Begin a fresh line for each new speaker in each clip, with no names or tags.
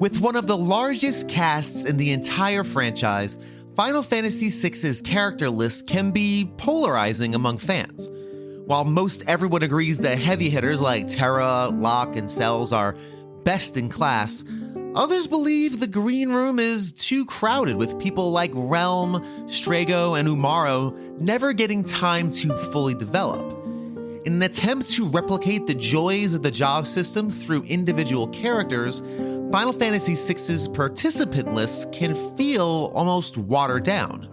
With one of the largest casts in the entire franchise, Final Fantasy VI's character list can be polarizing among fans. While most everyone agrees the heavy hitters like Terra, Locke, and Celes are best in class, others believe the Green Room is too crowded, with people like Realm, Strago, and Umaro never getting time to fully develop. In an attempt to replicate the joys of the job system through individual characters, Final Fantasy VI's participant lists can feel almost watered down.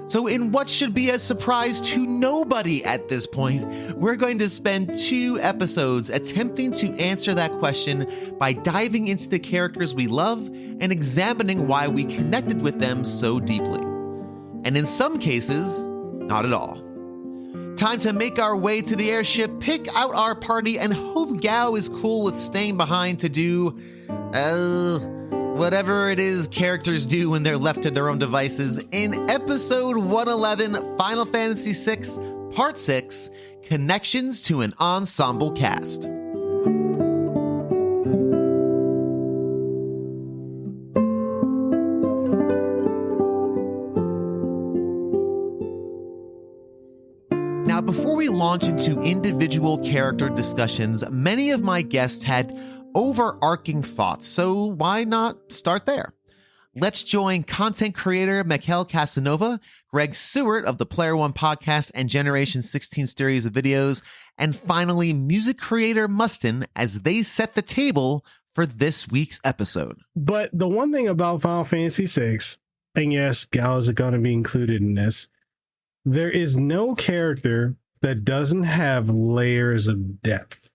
So in what should be a surprise to nobody at this point, we're going to spend 2 episodes attempting to answer that question by diving into the characters we love and examining why we connected with them so deeply. And in some cases, not at all. Time to make our way to the airship, pick out our party, and hope Gao is cool with staying behind to do, whatever it is characters do when they're left to their own devices in episode 111, Final Fantasy VI, Part 6, Connections to an Ensemble Cast. Now, before we launch into individual character discussions, many of my guests had overarching thoughts, so why not start there? Let's join content creator Mekel Kasanova, Greg Sewart of the Player One podcast and Generation 16 series of videos, and finally music creator Mustin as they set the table for this week's episode.
But the one thing about Final Fantasy VI, and yes, Gao is going to be included in this, there is no character that doesn't have layers of depth.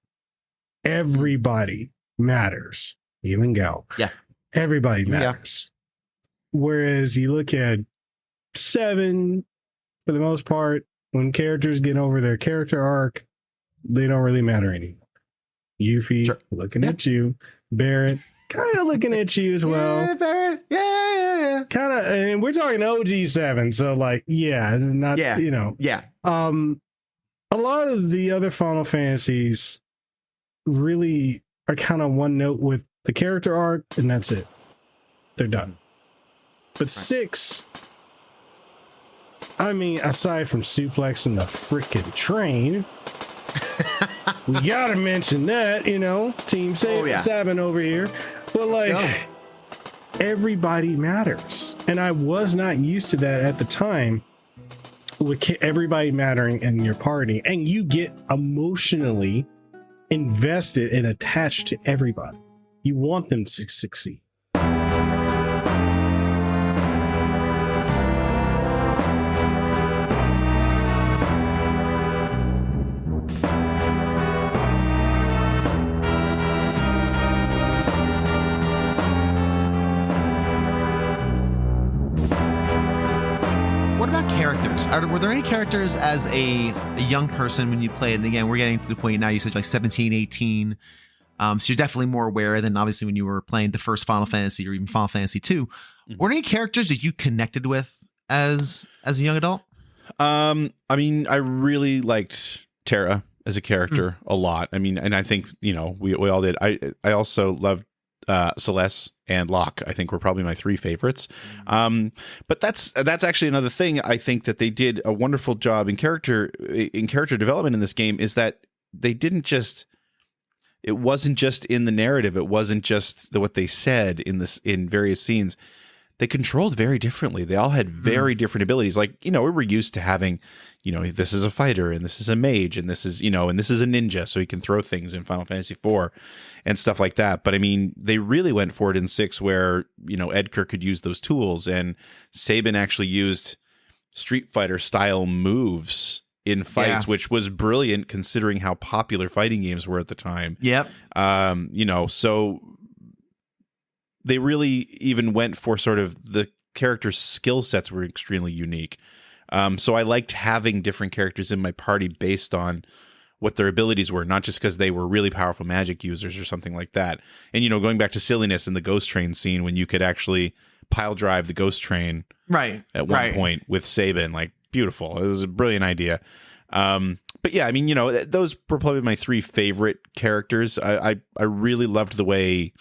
Everybody matters, even Gao.
Yeah.
Everybody matters. Yeah. Whereas you look at 7, for the most part, when characters get over their character arc, they don't really matter anymore. Yuffie, sure. Looking at you. Barrett, kind of looking at you as well.
Yeah, Barrett. Yeah.
Kind of, and we're talking OG 7, so like, not, you know.
Yeah.
A lot of the other Final Fantasies really are kind of one note with the character arc, and that's it. They're done. But 6, I mean, aside from suplexing the freaking train, we gotta mention that, you know, Team Sabin over here. But like, everybody matters. And I was not used to that at the time, with everybody mattering in your party. And you get emotionally invested and attached to everybody. You want them to succeed.
What about characters? Were there any characters as a young person when you played? And again, we're getting to the point now, you said like 17, 18. So you're definitely more aware than obviously when you were playing the first Final Fantasy or even Final Fantasy 2. Mm-hmm. Were there any characters that you connected with as a young adult?
I mean, I really liked Terra as a character a lot. I mean, and I think, you know, we all did. I also loved Celes and Locke. I think were probably my 3 favorites. But that's actually another thing I think that they did a wonderful job in character development in this game, is that they didn't just, it wasn't just in the narrative, it wasn't just what they said in various scenes. They controlled very differently. They all had very different abilities. Like, you know, we were used to having, you know, this is a fighter and this is a mage and this is, you know, and this is a ninja, so he can throw things in Final Fantasy IV and stuff like that. But I mean, they really went for it in 6 where, you know, Edgar could use those tools, and Sabin actually used Street Fighter style moves in fights, which was brilliant considering how popular fighting games were at the time.
Yep.
You know, so they really even went for sort of the characters' skill sets were extremely unique. So I liked having different characters in my party based on what their abilities were, not just because they were really powerful magic users or something like that. And, you know, going back to silliness in the Ghost Train scene when you could actually pile drive the Ghost Train at one point with Sabin, like, beautiful. It was a brilliant idea. But yeah, I mean, you know, those were probably my 3 favorite characters. I really loved the way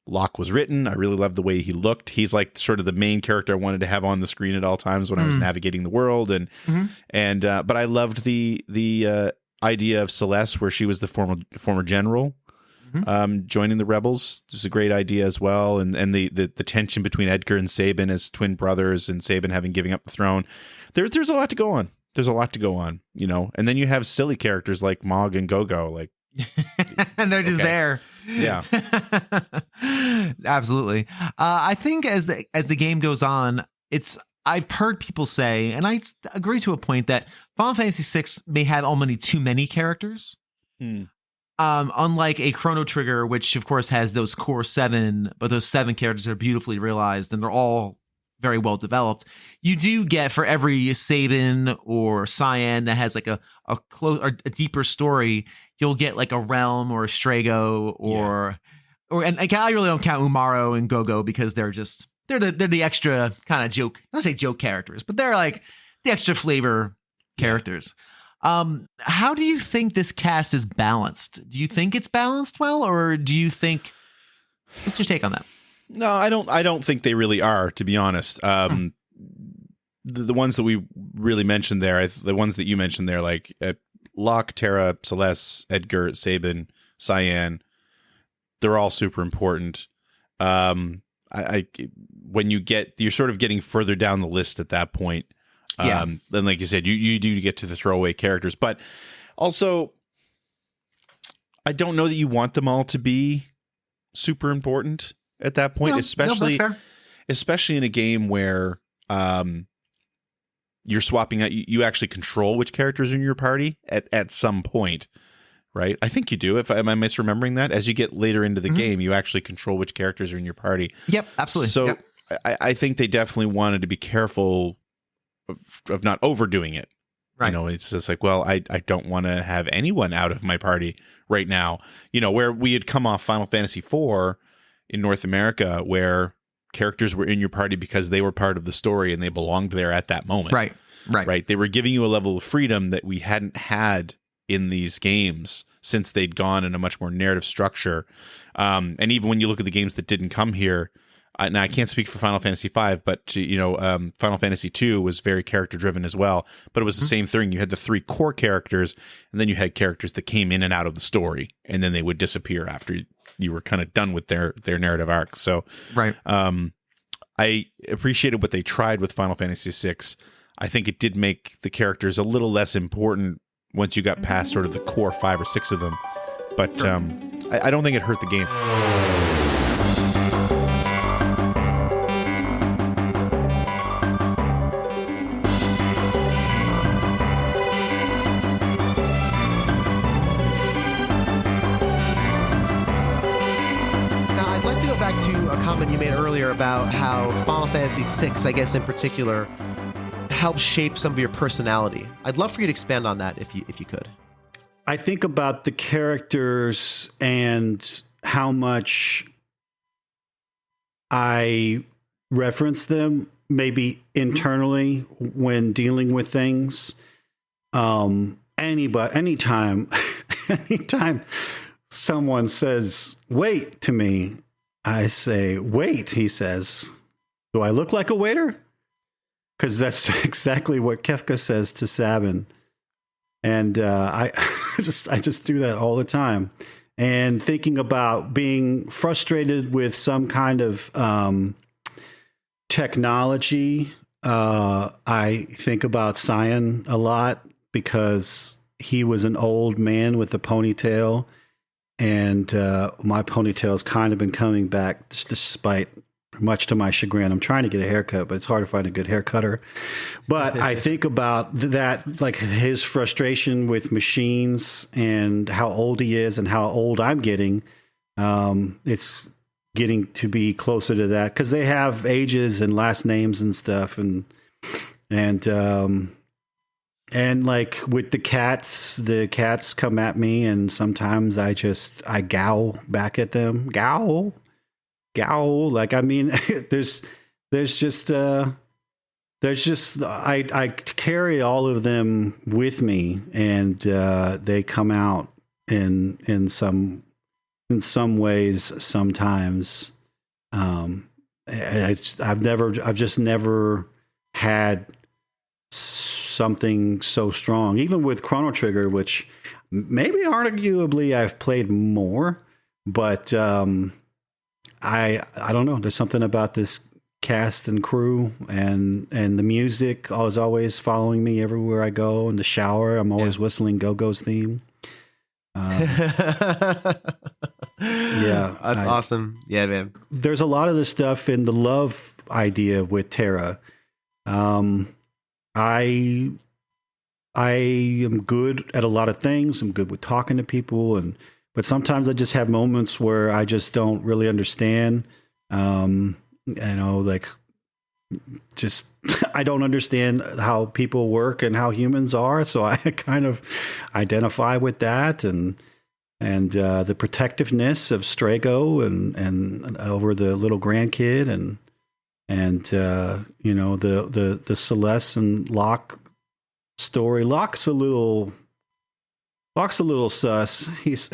Locke was written. I really loved the way he looked. He's like sort of the main character I wanted to have on the screen at all times when I was navigating the world. But I loved the idea of Celes, where she was the former general, joining the rebels. It was a great idea as well. And the tension between Edgar and Sabin as twin brothers, and Sabin having giving up the throne. There's a lot to go on. There's a lot to go on, you know. And then you have silly characters like Mog and Gogo, like,
and they're just there.
Yeah.
Absolutely. I think as the game goes on, I've heard people say, and I agree to a point, that Final Fantasy VI may have almost too many characters. Unlike a Chrono Trigger, which of course has those core 7, but those 7 characters are beautifully realized and they're all very well developed. You do get, for every Sabin or Cyan that has like a close or a deeper story, you'll get like a Realm or a Strago and I really don't count Umaro and Gogo because they're the extra kind of joke. I don't say joke characters, but they're like the extra flavor characters. How do you think this cast is balanced? Do you think it's balanced well, or do you think? What's your take on that?
No, I don't think they really are, to be honest. The ones that we really mentioned there, the ones that you mentioned there, like Locke, Terra, Celes, Edgar, Sabin, Cyan, they're all super important. When you're sort of getting further down the list at that point. Then, like you said, you do get to the throwaway characters, but also I don't know that you want them all to be super important at that point, especially in a game where you're swapping out. You actually control which characters are in your party at some point, right? I think you do. Am I misremembering that? As you get later into the game, you actually control which characters are in your party.
Yep, absolutely.
So I think they definitely wanted to be careful of not overdoing it. Right. You know, it's just like, well, I don't want to have anyone out of my party right now. You know, where we had come off Final Fantasy IV in North America, where characters were in your party because they were part of the story and they belonged there at that moment. Right. They were giving you a level of freedom that we hadn't had in these games since they'd gone in a much more narrative structure. And even when you look at the games that didn't come here, now I can't speak for Final Fantasy V, but Final Fantasy II was very character driven as well. But it was the same thing. You had the 3 core characters, and then you had characters that came in and out of the story, and then they would disappear after you were kind of done with their narrative arc. So, I appreciated what they tried with Final Fantasy VI. I think it did make the characters a little less important once you got past sort of the core 5 or 6 of them. But I don't think it hurt the game.
Comment you made earlier about how Final Fantasy VI, I guess in particular, helps shape some of your personality. I'd love for you to expand on that if you could.
I think about the characters and how much I reference them, maybe internally when dealing with things. Anytime someone says "wait" to me, I say, "Wait," he says. "Do I look like a waiter?" Because that's exactly what Kefka says to Sabin. And I just do that all the time. And thinking about being frustrated with some kind of technology, I think about Cyan a lot because he was an old man with a ponytail. And my ponytail's kind of been coming back despite, much to my chagrin. I'm trying to get a haircut, but it's hard to find a good hair cutter. But I think about that, like his frustration with machines and how old he is and how old I'm getting. It's getting to be closer to that because they have ages and last names and stuff. And like with the cats come at me, and sometimes I growl back at them. Growl. Like, I mean, I carry all of them with me, and they come out in some ways sometimes. I've just never had something so strong, even with Chrono Trigger, which maybe arguably I've played more, but I don't know. There's something about this cast and crew, and the music is always following me everywhere I go. In the shower, I'm always whistling Go-Go's theme. Yeah,
that's awesome. Yeah, man.
There's a lot of this stuff in the love idea with Terra. I am good at a lot of things. I'm good with talking to people, but sometimes I just have moments where I just don't really understand. Like just I don't understand how people work and how humans are. So I kind of identify with that and the protectiveness of Strago and over the little grandkid and the Celes and Locke story. Locke's a little sus. He's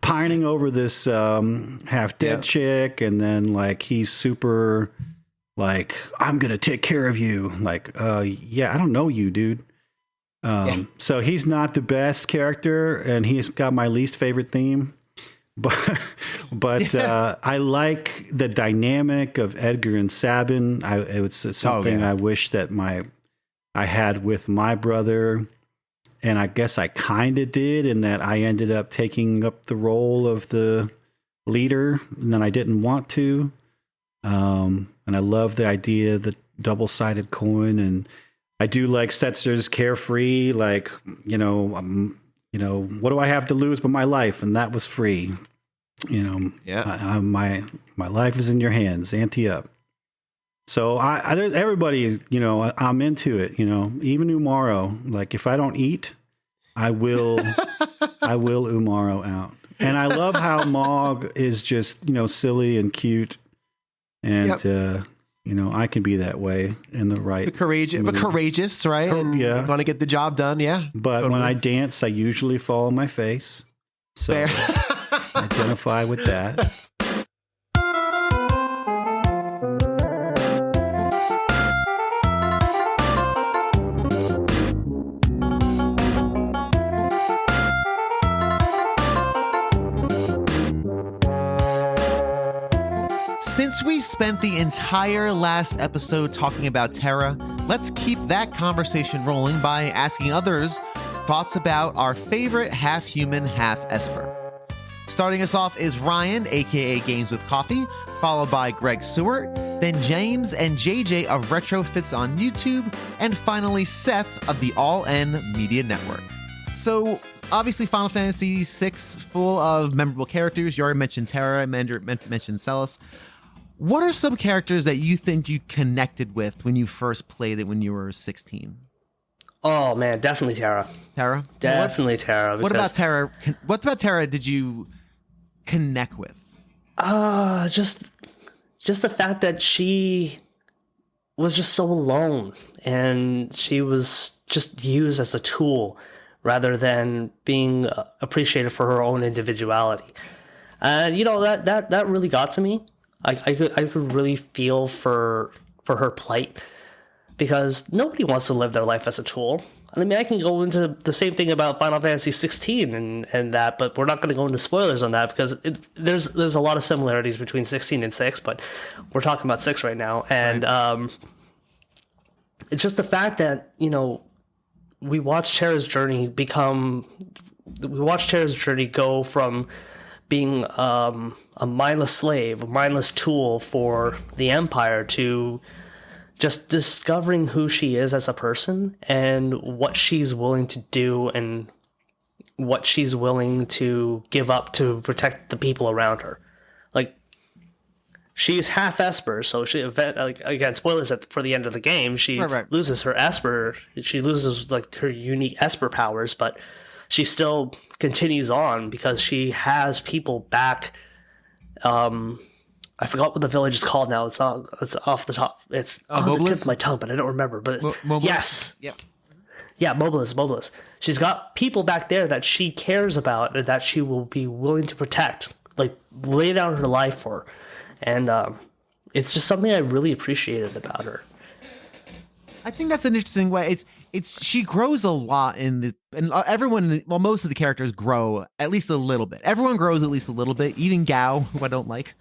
pining over this half dead chick, and then like he's super like, I'm gonna take care of you. Like, yeah, I don't know you, dude. So he's not the best character, and he's got my least favorite theme. But I like the dynamic of Edgar and Sabin. It's something I wish that I had with my brother, and I guess I kind of did, in that I ended up taking up the role of the leader, and then I didn't want to. And I love the idea of the double-sided coin, and I do like Setzer's carefree, like, what do I have to lose but my life? And that was free. My life is in your hands. Ante up. So everybody, I'm into it. Even Umaro. Like, if I don't eat, I will Umaro out. And I love how Mog is just silly and cute, and I can be that way in the right.
Courageous, right? And want to get the job done. Yeah.
But totally. When I dance, I usually fall on my face. So identify with that.
Since we spent the entire last episode talking about Terra, let's keep that conversation rolling by asking others thoughts about our favorite half-human, half-Esper. Starting us off is Ryan, aka Games with Coffee, followed by Greg Sewart, then James and JJ of RetroFits on YouTube, and finally Seth of the All N Media Network. So, obviously Final Fantasy VI, full of memorable characters. You already mentioned Terra, I mentioned Celes. What are some characters that you think you connected with when you first played it when you were 16?
Oh man, definitely Terra.
Terra?
Definitely Terra.
What about Terra? What about Terra did you connect with?
Just the fact that she was just so alone, and she was just used as a tool rather than being appreciated for her own individuality. And that really got to me. I could really feel for her plight, because nobody wants to live their life as a tool. I mean, I can go into the same thing about Final Fantasy 16 and that, but we're not going to go into spoilers on that, because there's a lot of similarities between 16 and 6, but we're talking about 6 right now. And it's just the fact that, we watched Terra's journey go from being a mindless slave, a mindless tool for the Empire, to just discovering who she is as a person and what she's willing to do and what she's willing to give up to protect the people around her. Like, she's half Esper, so she, like, again, spoilers for the end of the game, she loses her Esper, she loses like her unique Esper powers, but she still continues on because she has people back. I forgot what the village is called now. It's off the top. It's on the tip of my tongue, but I don't remember. But yes, yep, yeah, Mobilis. She's got people back there that she cares about and that she will be willing to protect, like lay down her life for. And it's just something I really appreciated about her.
I think that's an interesting way. It's she grows a lot and everyone, well, most of the characters grow at least a little bit. Everyone grows at least a little bit. Even Gao, who I don't like.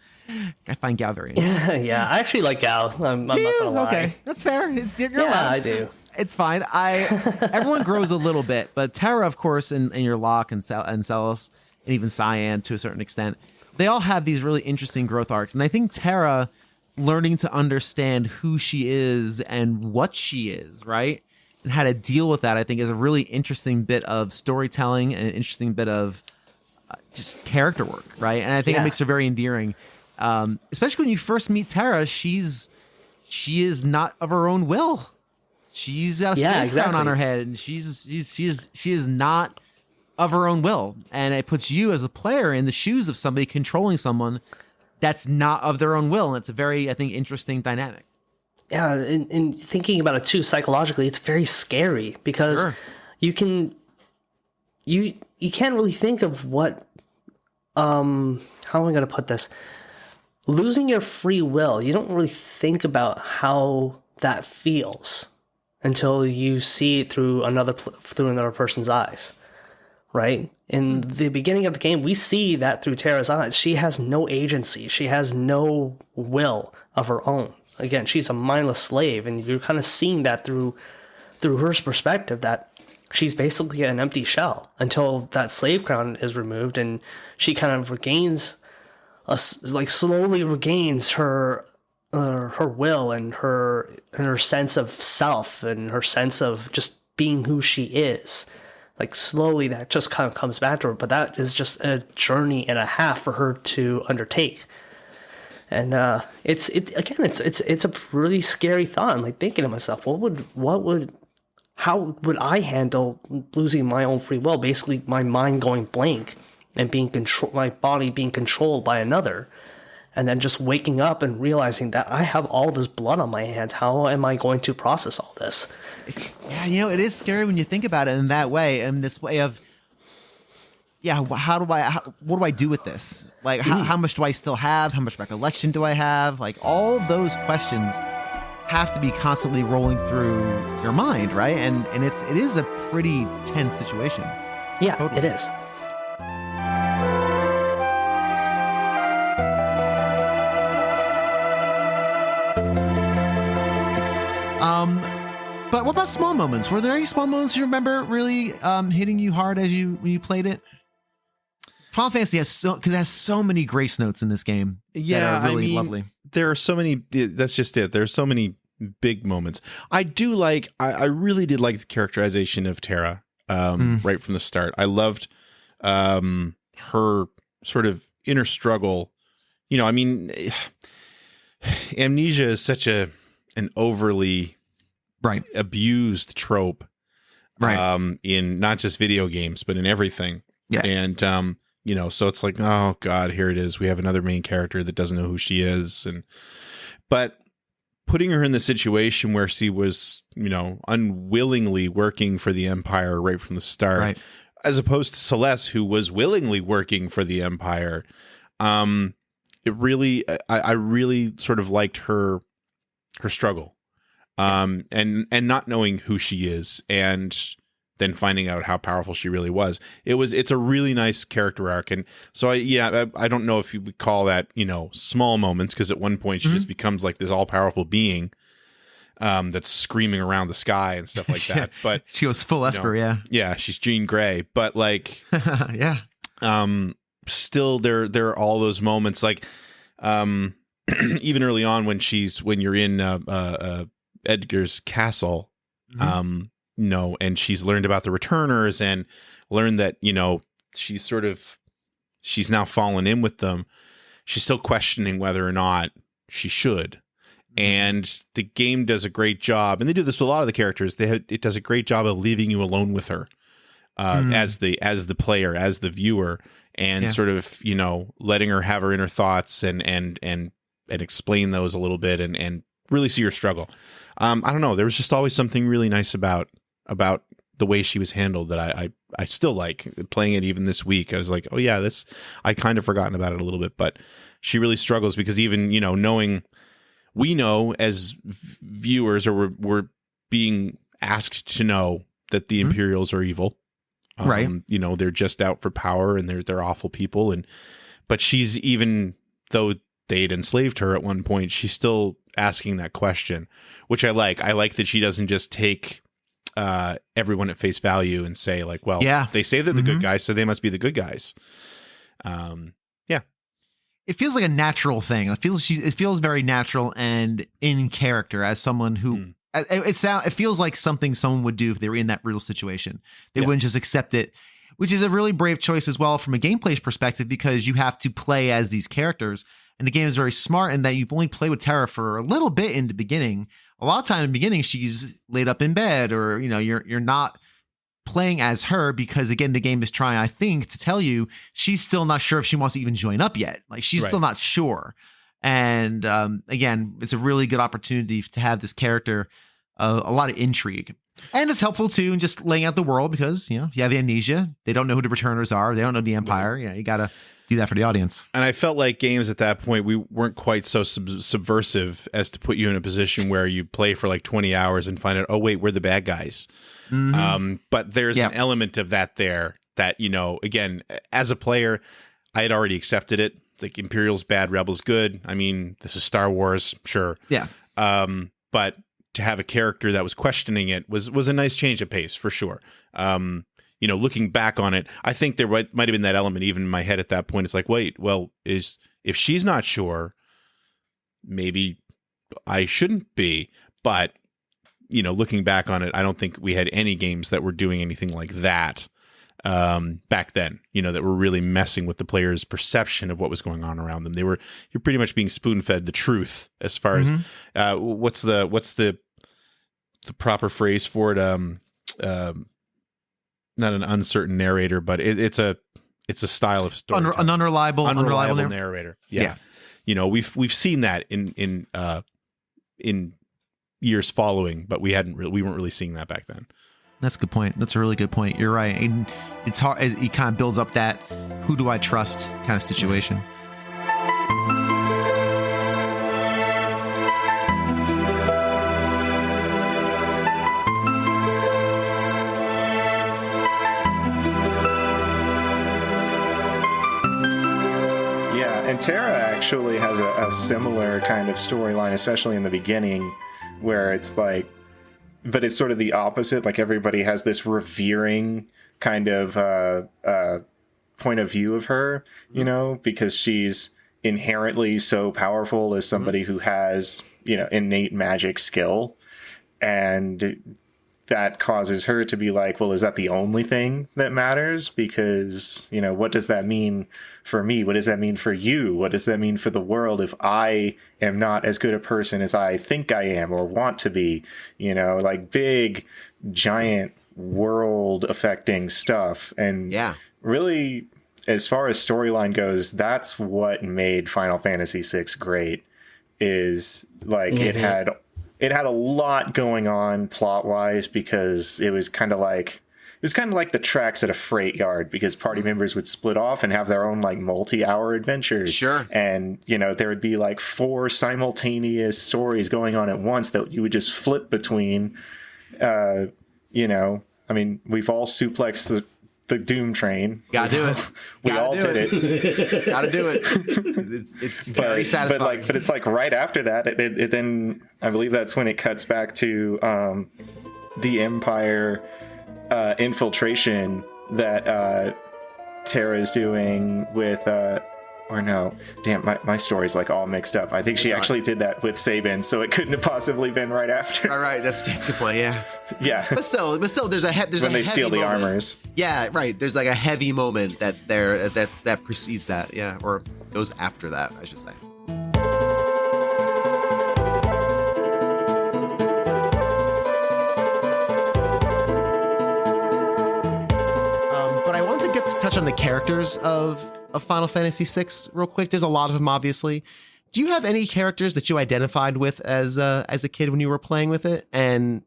I find Gao very interesting.
Yeah, I actually like Gao. I'm not gonna lie.
Okay, that's fair. You're
yeah,
allowed.
I do.
It's fine. Everyone grows a little bit, but Terra, of course, and your Locke and Celes, and even Cyan to a certain extent, they all have these really interesting growth arcs. And I think Terra learning to understand who she is and what she is, right? And how to deal with that, I think, is a really interesting bit of storytelling and an interesting bit of just character work, right? And I think it makes her very endearing. Especially when you first meet Terra, she is not of her own will. She's got a slave crown on her head, and she is not of her own will. And it puts you as a player in the shoes of somebody controlling someone that's not of their own will. And it's a very, I think, interesting dynamic.
Yeah, and thinking about it too psychologically, it's very scary because you can't really think of what how am I going to put this? Losing your free will, you don't really think about how that feels until you see it through another person's eyes, right? In the beginning of the game, we see that through Terra's eyes. She has no agency. She has no will of her own. Again, she's a mindless slave, and you're kind of seeing that through her perspective, that she's basically an empty shell until that slave crown is removed, and she kind of slowly regains her will and her sense of self and her sense of just being who she is. Like slowly that just kind of comes back to her, but that is just a journey and a half for her to undertake. And it's a really scary thought. I'm like thinking to myself, how would I handle losing my own free will? Basically my mind going blank and my body being controlled by another. And then just waking up and realizing that I have all this blood on my hands. How am I going to process all this?
It is scary when you think about it in that way, and this way of, what do I do with this? Like, how much do I still have? How much recollection do I have? Like, all of those questions have to be constantly rolling through your mind, right? And it is a pretty tense situation.
Yeah,
totally.
It is.
But what about small moments? Were there any small moments you remember really hitting you hard when you played it? Final Fantasy has so many grace notes in this game.
Yeah,
that are really lovely.
There are so many. That's just it. There's so many big moments. I really did like the characterization of Terra right from the start. I loved her sort of inner struggle. Amnesia is such an overly abused trope, in not just video games but in everything. And so it's like, oh god, here it is, we have another main character that doesn't know who she is. But putting her in the situation where she was unwillingly working for the Empire right from the start, as opposed to Celes, who was willingly working for the Empire, it really, I really sort of liked her struggle. And not knowing who she is, and then finding out how powerful she really was. It's a really nice character arc. And so I don't know if you would call that, small moments, because at one point she just becomes like this all powerful being that's screaming around the sky and stuff like that. But
she goes full Esper.
Yeah. She's Jean Grey, but like, still there are all those moments, like, even early on when you're in, Edgar's castle, and she's learned about the returners and learned that, she's now fallen in with them. She's still questioning whether or not she should. And the game does a great job, and they do this with a lot of the characters. It does a great job of leaving you alone with her, as the player, as the viewer, and sort of, letting her have her inner thoughts and explain those a little bit and really see her struggle. I don't know. There was just always something really nice about the way she was handled that I still like playing it. Even this week, I was like, oh yeah, I'd kind of forgotten about it a little bit, but she really struggles because even, you know, we know as viewers, or we're being asked to know that the Imperials are evil.
Right.
You know, they're just out for power and they're awful people. But she's, even though they'd enslaved her at one point, she's still asking that question, which I like. I like that she doesn't just take everyone at face value and say like, well, they say they're the good guys, so they must be the good guys.
It feels like a natural thing. It feels very natural and in character as someone who it feels like something someone would do if they were in that real situation. They wouldn't just accept it, which is a really brave choice as well from a gameplay perspective, because you have to play as these characters. And the game is very smart in that you only play with Terra for a little bit in the beginning. A lot of time in the beginning, she's laid up in bed, or, you know, you're not playing as her because, again, the game is trying, I think, to tell you she's still not sure if she wants to even join up yet. Like, she's still not sure. And again, it's a really good opportunity to have this character, a lot of intrigue. And it's helpful too in just laying out the world because, you know, if you have amnesia, they don't know who the returners are. They don't know the Empire. You got to do that for the audience.
And I felt like games at that point, we weren't quite so subversive as to put you in a position where you play for like 20 hours and find out, oh, wait, we're the bad guys. But there's an element of that there that, you know, again, as a player, I had already accepted it. It's like Imperial's bad, Rebels good. I mean, this is Star Wars, sure.
Yeah.
But to have a character that was questioning it was a nice change of pace for sure. You know, looking back on it, I think there might have been that element even in my head at that point. It's like, wait, well, if she's not sure, maybe I shouldn't be. But, you know, looking back on it, I don't think we had any games that were doing anything like that back then, you know, that were really messing with the player's perception of what was going on around them. You're pretty much being spoon-fed the truth as far as what's the proper phrase for it? Not an uncertain narrator, but it's a style of story.
An unreliable
narrator. Yeah. You know, we've seen that in years following, but we weren't really seeing that back then.
That's a good point. That's a really good point. You're right. And it's hard. It kind of builds up that who do I trust kind of situation.
And Terra actually has a similar kind of storyline, especially in the beginning, where it's like, but it's sort of the opposite. Like, everybody has this revering kind of point of view of her, you know, because she's inherently so powerful as somebody who has, you know, innate magic skill. And that causes her to be like, well, is that the only thing that matters? Because, you know, what does that mean for me? What does that mean for you? What does that mean for the world if I am not as good a person as I think I am or want to be? You know, like big, giant, world-affecting stuff. And really, as far as storyline goes, that's what made Final Fantasy VI great, is like it had a lot going on plot-wise, because it was kind of like the tracks at a freight yard, because party members would split off and have their own like multi-hour adventures.
Sure. And,
you know, there would be like 4 simultaneous stories going on at once that you would just flip between. You know, I mean, we've all suplexed the Doom train.
Gotta do it.
We all did it.
Gotta do it. It's very satisfying.
But it's like right after that, it then, I believe that's when it cuts back to the Empire infiltration that Terra is doing with or no, damn, my story's like all mixed up. I think she actually did that with Sabin, so it couldn't have possibly been right after.
All right, that's a good point. Yeah.
But
still, there's
when they steal the armors.
Yeah, right. There's like a heavy moment that precedes that. Yeah, or goes after that, I should say. But I want to touch on the characters of Final Fantasy VI real quick. There's a lot of them, obviously. Do you have any characters that you identified with as a kid when you were playing it, and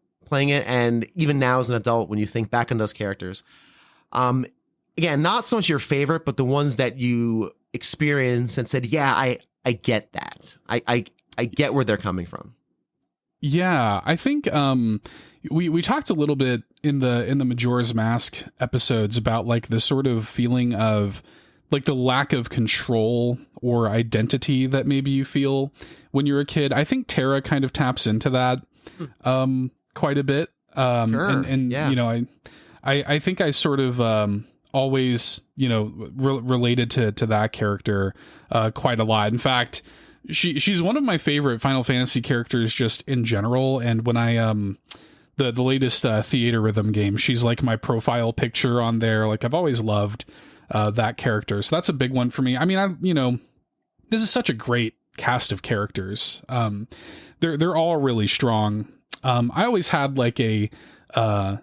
even now as an adult when you think back on those characters? Again, not so much your favorite, but the ones that you experience and said, yeah, I get that. I get where they're coming from.
Yeah, I think we talked a little bit in the Majora's Mask episodes about like the sort of feeling of like the lack of control or identity that maybe you feel when you're a kid. I think Terra kind of taps into that quite a bit.
Sure.
And
yeah.
you know, I think I sort of always, you know, related to that character quite a lot. In fact, she's one of my favorite Final Fantasy characters just in general. And when I the latest Theater Rhythm game, she's like my profile picture on there. Like I've always loved that character. So that's a big one for me. I mean, you know, this is such a great cast of characters. They're all really strong. I always had like a I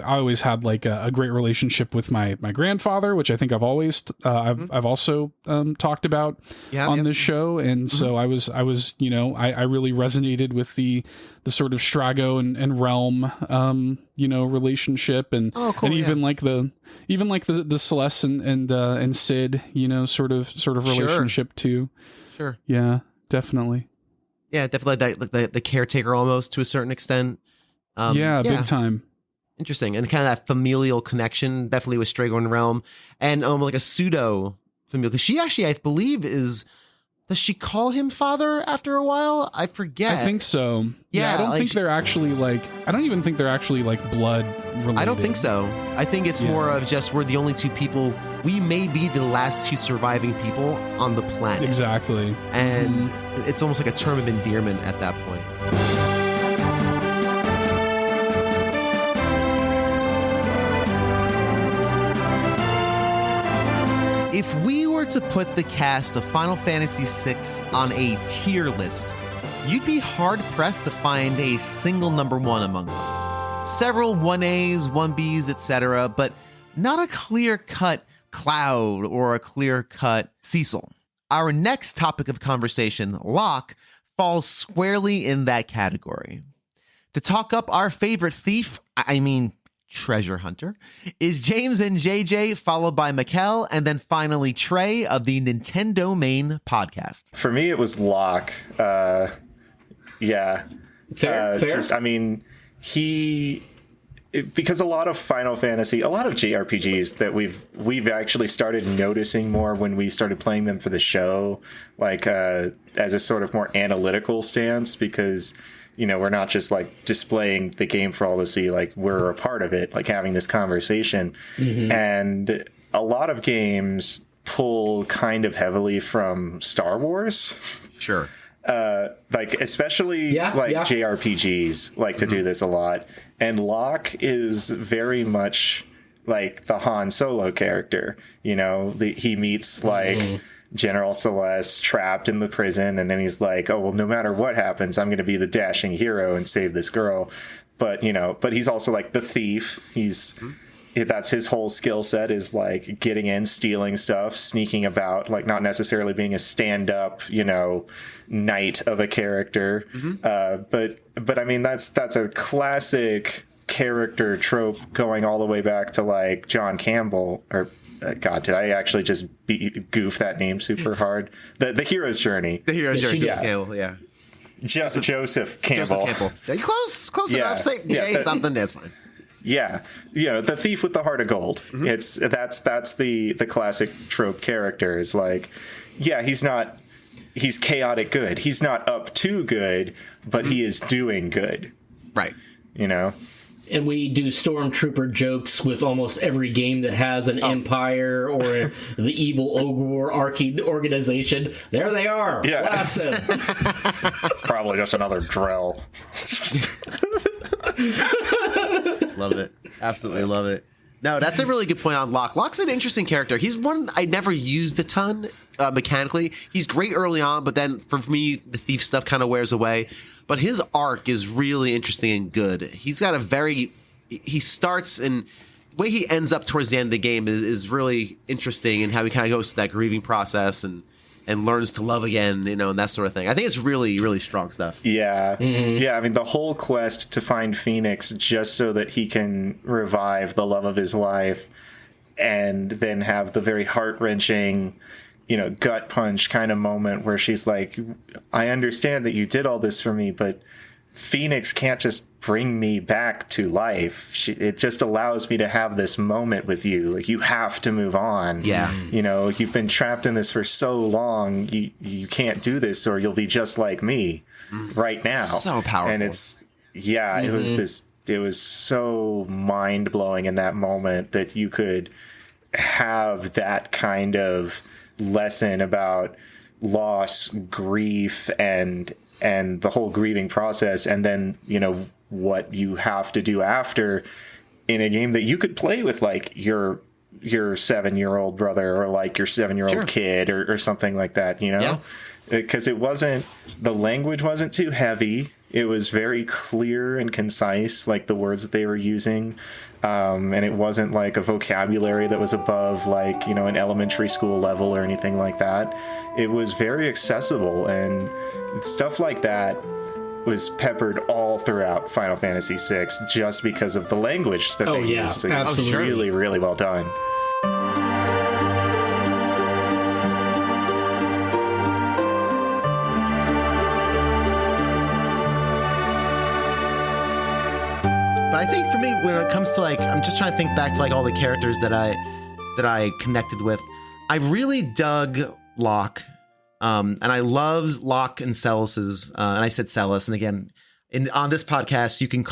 always had like a great relationship with my grandfather, which I think I've always I've also talked about on this show, and so I was you know, I really resonated with the sort of Strago and Realm you know, relationship, and and even like the Celes and Sid, you know, sort of relationship too.
Sure.
Yeah, definitely.
Yeah, definitely the caretaker almost to a certain extent.
Big time.
Interesting. And kind of that familial connection, definitely with Strago and Realm, and like a pseudo familial, because she actually, I believe, does she call him father after a while? I forget.
I think so.
Yeah,
I don't think they're actually like, I don't even think they're actually like blood related.
I don't think so. I think it's more of just we're the only two people. We may be the last two surviving people on the planet.
Exactly.
And it's almost like a term of endearment at that point. If we were to put the cast of Final Fantasy VI on a tier list, you'd be hard-pressed to find a single number one among them. Several 1As, 1Bs, etc., but not a clear-cut Cloud or a clear-cut Cecil. Our next topic of conversation, Locke, falls squarely in that category. To talk up our favorite thief, treasure hunter, is James and JJ, followed by Mekel, and then finally Trey of the NintenDomain podcast.
For me, it was Locke. Yeah.
Fair.
Just, because a lot of Final Fantasy, a lot of JRPGs that we've actually started noticing more when we started playing them for the show, like as a sort of more analytical stance, because you know, we're not just like displaying the game for all to see, like we're a part of it, like having this conversation. And a lot of games pull kind of heavily from Star Wars.
Sure.
Like especially JRPGs like to do this a lot. And Locke is very much like the Han Solo character. You know, he meets like General Celes trapped in the prison, and then he's like, oh, well, no matter what happens, I'm going to be the dashing hero and save this girl. But, you know, but he's also like the thief. That's his whole skill set, is like getting in, stealing stuff, sneaking about, like not necessarily being a stand-up, you know, knight of a character. But I mean, that's a classic character trope going all the way back to like John Campbell, or God, did I actually just goof that name super hard? The hero's journey.
The hero's journey. Campbell, yeah.
Joseph Campbell.
Joseph Campbell. Close enough. Say something. That's fine.
Yeah, you know, the thief with the heart of gold. That's the classic trope character. Is like, yeah, he's chaotic good. He's not up to good, but he is doing good. Right. You know.
And we do stormtrooper jokes with almost every game that has an empire or the evil ogre organization. There they are.
Yeah.
Blast them.
Probably just another Drell.
Love it. Absolutely love it. No, that's a really good point on Locke. Locke's an interesting character. He's one I never used a ton mechanically. He's great early on, but then for me, the thief stuff kind of wears away. But his arc is really interesting and good. He's got he starts, and the way he ends up towards the end of the game is really interesting, and how he kind of goes through that grieving process and learns to love again, you know, and that sort of thing. I think it's really, really strong stuff.
Yeah. Yeah, I mean, the whole quest to find Phoenix just so that he can revive the love of his life, and then have the very heart-wrenching, gut punch kind of moment where she's like, I understand that you did all this for me, but Phoenix can't just bring me back to life. It just allows me to have this moment with you. Like, you have to move on.
Yeah.
You've been trapped in this for so long. You can't do this or you'll be just like me right now.
So powerful.
And it was so mind blowing in that moment that you could have that kind of lesson about loss, grief, and the whole grieving process, and then what you have to do after in a game that you could play with like your 7-year-old brother or like your 7-year-old kid or something like that, because the language wasn't too heavy. It was very clear and concise, like the words that they were using. And it wasn't like a vocabulary that was above like, an elementary school level or anything like that. It was very accessible, and stuff like that was peppered all throughout Final Fantasy VI just because of the language that they used. It was really, really well done.
But I think for me, when it comes to like, I'm just trying to think back to like all the characters that I connected with. I really dug Locke, and I loved Locke and Celes's. And I said Celes, and again, on this podcast, you can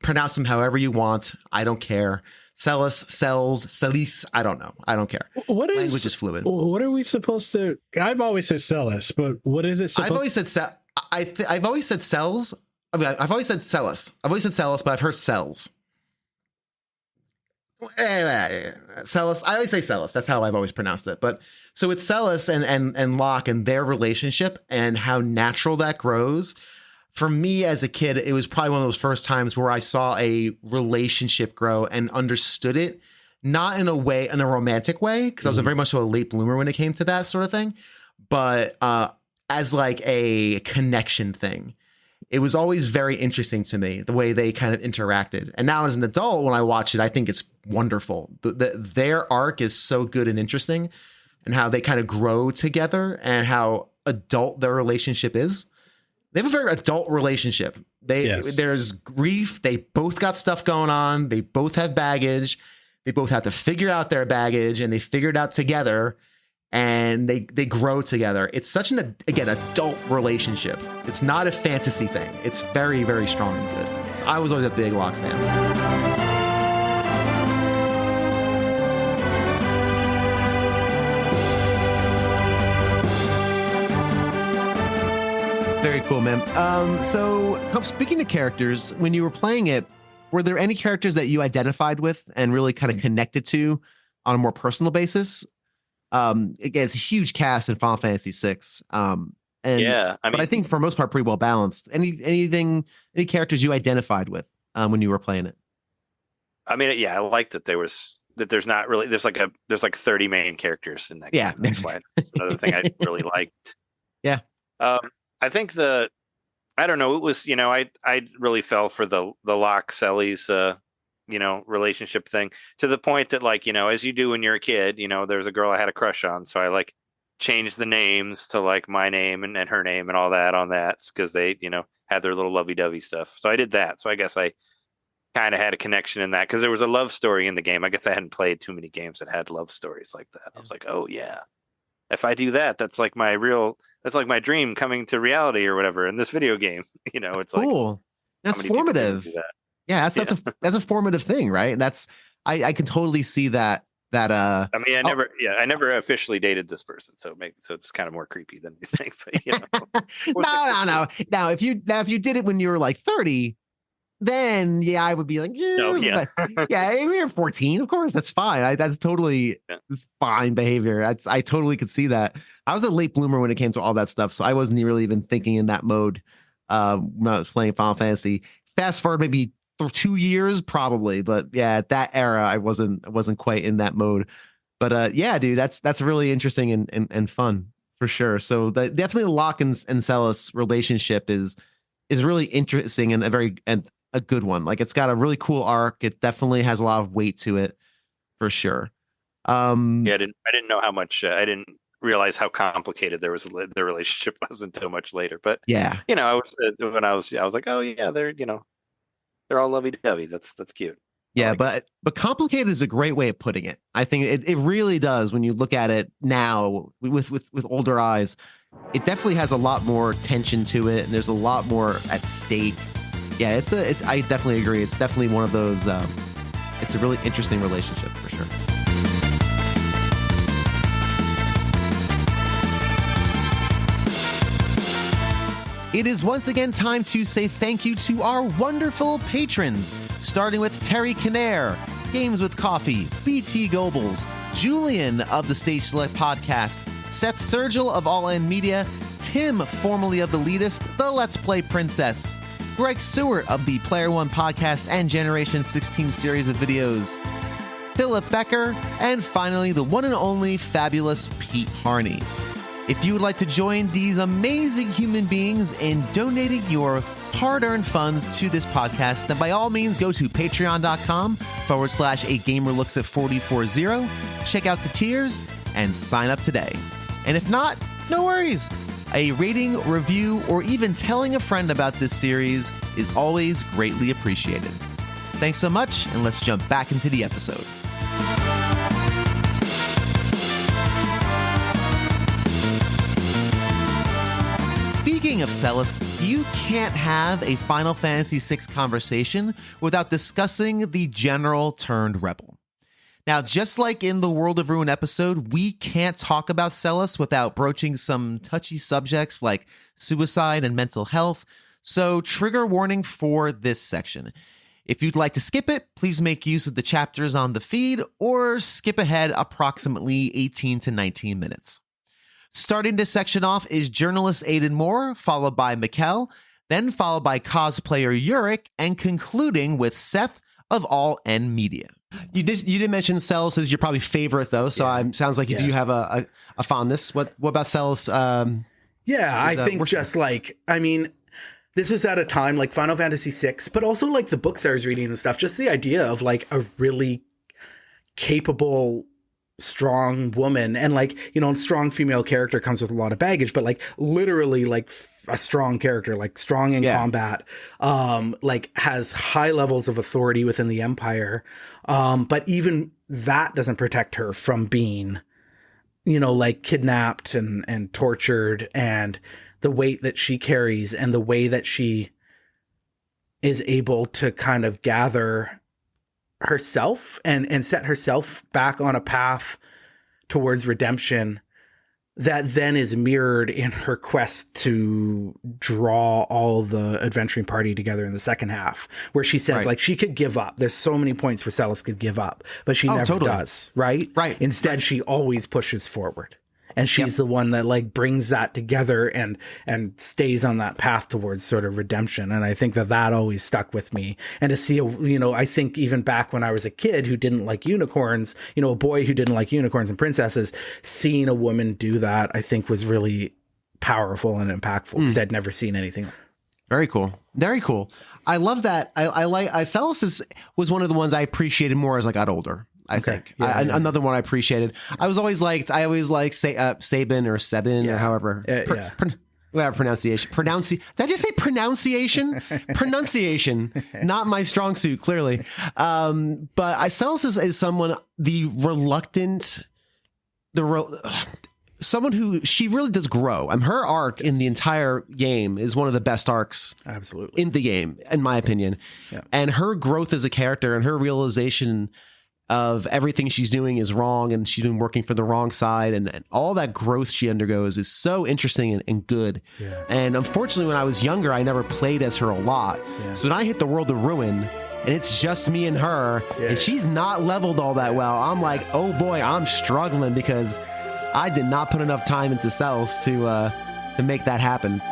pronounce them however you want. I don't care. Celes, Celes. I don't know. I don't care. Language is fluid.
What are we supposed to? I've always said Celes, but what is it?
I've always said I've always said Celes. I mean, I've always said Celes. I've always said Celes, but I've heard Celes. Celes. I always say Celes. That's how I've always pronounced it. But so it's Celes and Locke and their relationship and how natural that grows. For me as a kid, it was probably one of those first times where I saw a relationship grow and understood it, not in a romantic way, because I was very much so a late bloomer when it came to that sort of thing, but as like a connection thing. It was always very interesting to me, the way they kind of interacted. And now as an adult, when I watch it, I think it's wonderful. Their arc is so good and interesting, and how they kind of grow together and how adult their relationship is. They have a very adult relationship. There's grief. They both got stuff going on. They both have baggage. They both have to figure out their baggage, and they figure it out together. And they grow together. It's such an, again, adult relationship. It's not a fantasy thing. It's very, very strong and good. So I was always a big Locke fan. Very cool, man. So speaking of characters, when you were playing it, were there any characters that you identified with and really kind of connected to on a more personal basis? Again, it's a huge cast in Final Fantasy VI. But I think for the most part, pretty well balanced. Any characters you identified with when you were playing it?
I mean, I like that there's not really, there's like 30 main characters in that game. That's why it's another thing I really liked.
Yeah.
I think I don't know, it was, I really fell for the Locke Celes, relationship thing, to the point that, like, as you do when you're a kid, there's a girl I had a crush on, so I like changed the names to like my name and her name and all that on that, because they had their little lovey-dovey stuff. So I did that. So I guess I kind of had a connection in that, because there was a love story in the game. I guess I hadn't played too many games that had love stories like that. I was like, oh yeah, if I do that, that's like my dream coming to reality or whatever in this video game. It's cool.
Like, that's formative. Yeah, that's a formative thing, right? And that's I can totally see that. I mean, I never officially dated this person, so it's kind of more creepy than you think. But no. Now, if you did it when you were like 30, then I would be like, but you're 14, of course, that's fine. That's totally fine behavior. I totally could see that. I was a late bloomer when it came to all that stuff, so I wasn't really even thinking in that mode when I was playing Final Fantasy. Fast forward maybe 2 years probably, but at that era I wasn't quite in that mode. But dude, that's really interesting and fun for sure. So definitely Locke and Celes relationship is really interesting and a good one. Like, it's got a really cool arc. It definitely has a lot of weight to it for sure.
I didn't know how much. I realize how complicated their relationship was until much later. But
Yeah.
I was like, oh yeah, they're all lovey-dovey. That's cute.
Yeah,
like
but complicated is a great way of putting it. I think it really does when you look at it now with older eyes. It definitely has a lot more tension to it, and there's a lot more at stake. Yeah, I definitely agree. It's definitely one of those. It's a really interesting relationship for sure. It is once again time to say thank you to our wonderful patrons, starting with Terry Kinnair, Games with Coffee, BT Goebbels, Julian of the Stage Select Podcast, Seth Sturgill of All End Media, Tim, formerly of The Leetist, the Let's Play Princess, Greg Sewart of the Player One Podcast and Generation 16 series of videos, Philip Becker, and finally the one and only fabulous Pete Harney. If you would like to join these amazing human beings in donating your hard-earned funds to this podcast, then by all means go to patreon.com/agamerlooksat440. Check out the tiers and sign up today. And if not, no worries. A rating, review, or even telling a friend about this series is always greatly appreciated. Thanks so much, and let's jump back into the episode. Speaking of Celes, you can't have a Final Fantasy VI conversation without discussing the General turned Rebel. Now, just like in the World of Ruin episode, we can't talk about Celes without broaching some touchy subjects like suicide and mental health, so trigger warning for this section. If you'd like to skip it, please make use of the chapters on the feed or skip ahead approximately 18 to 19 minutes. Starting this section off is journalist Aiden Moher, followed by Mekel, then followed by cosplayer Yurik, and concluding with Seth of All End Media.
You did mention Celes is your probably favorite though, so sounds like you do have a fondness. What about Celes?
I think just like, I mean, this was at a time like Final Fantasy VI, but also like the books I was reading and stuff. Just the idea of like a really capable, strong woman, and like, strong female character comes with a lot of baggage, but like literally like a strong character, like strong in combat, like has high levels of authority within the Empire. But even that doesn't protect her from being, like kidnapped and tortured, and the weight that she carries and the way that she is able to kind of gather herself and set herself back on a path towards redemption that then is mirrored in her quest to draw all the adventuring party together in the second half, where she says like she could give up. There's so many points where Celes could give up, but she never does. Right. Instead, she always pushes forward. And she's the one that like brings that together and stays on that path towards sort of redemption. And I think that always stuck with me. And to see, I think even back when I was a kid who didn't like unicorns, a boy who didn't like unicorns and princesses, seeing a woman do that, I think was really powerful and impactful because I'd never seen anything.
Very cool. Very cool. I love that. I like Celes was one of the ones I appreciated more as I got older. I think another one I appreciated. I always liked Sabin or Sebin or however. Whatever pronunciation. Did I just say pronunciation? Pronunciation. Not my strong suit, clearly. But Celes is someone, someone who she really does grow. Her arc in the entire game is one of the best arcs in the game, in my opinion. Yeah. And her growth as a character and her realization of everything she's doing is wrong and she's been working for the wrong side, and all that growth she undergoes is so interesting and good. Yeah. And unfortunately, when I was younger, I never played as her a lot. Yeah. So when I hit the World of Ruin and it's just me and her, and she's not leveled all that well, I'm like, oh boy, I'm struggling because I did not put enough time into Celes to make that happen.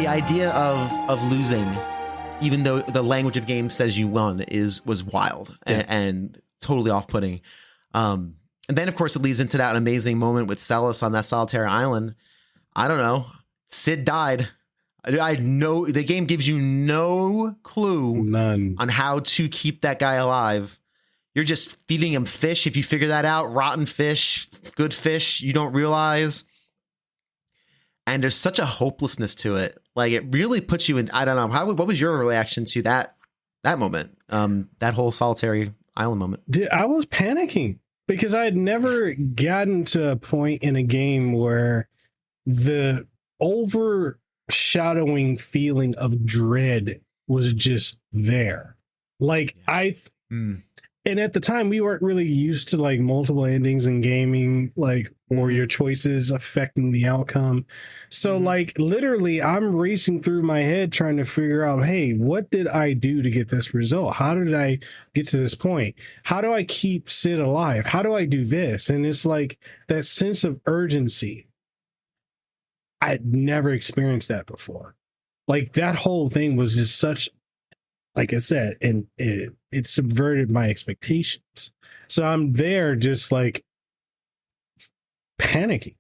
Idea of losing, even though the language of games says you won, was wild and totally off-putting. And then, of course, it leads into that amazing moment with Celes on that solitary island. I don't know. Sid died. I know the game gives you no clue on how to keep that guy alive. You're just feeding him fish. If you figure that out, rotten fish, good fish, you don't realize. And there's such a hopelessness to it. Like, it really puts you in, I don't know. What was your reaction to that moment? That whole solitary island moment?
I was panicking because I had never gotten to a point in a game where the overshadowing feeling of dread was just there. Like, and at the time we weren't really used to like multiple endings in gaming, like, or your choices affecting the outcome. So like literally I'm racing through my head trying to figure out, hey, what did I do to get this result? How did I get to this point? How do I keep Sid alive? How do I do this? And it's like that sense of urgency. I'd never experienced that before. Like that whole thing was just such, like I said, and it subverted my expectations. So I'm there just like panicking.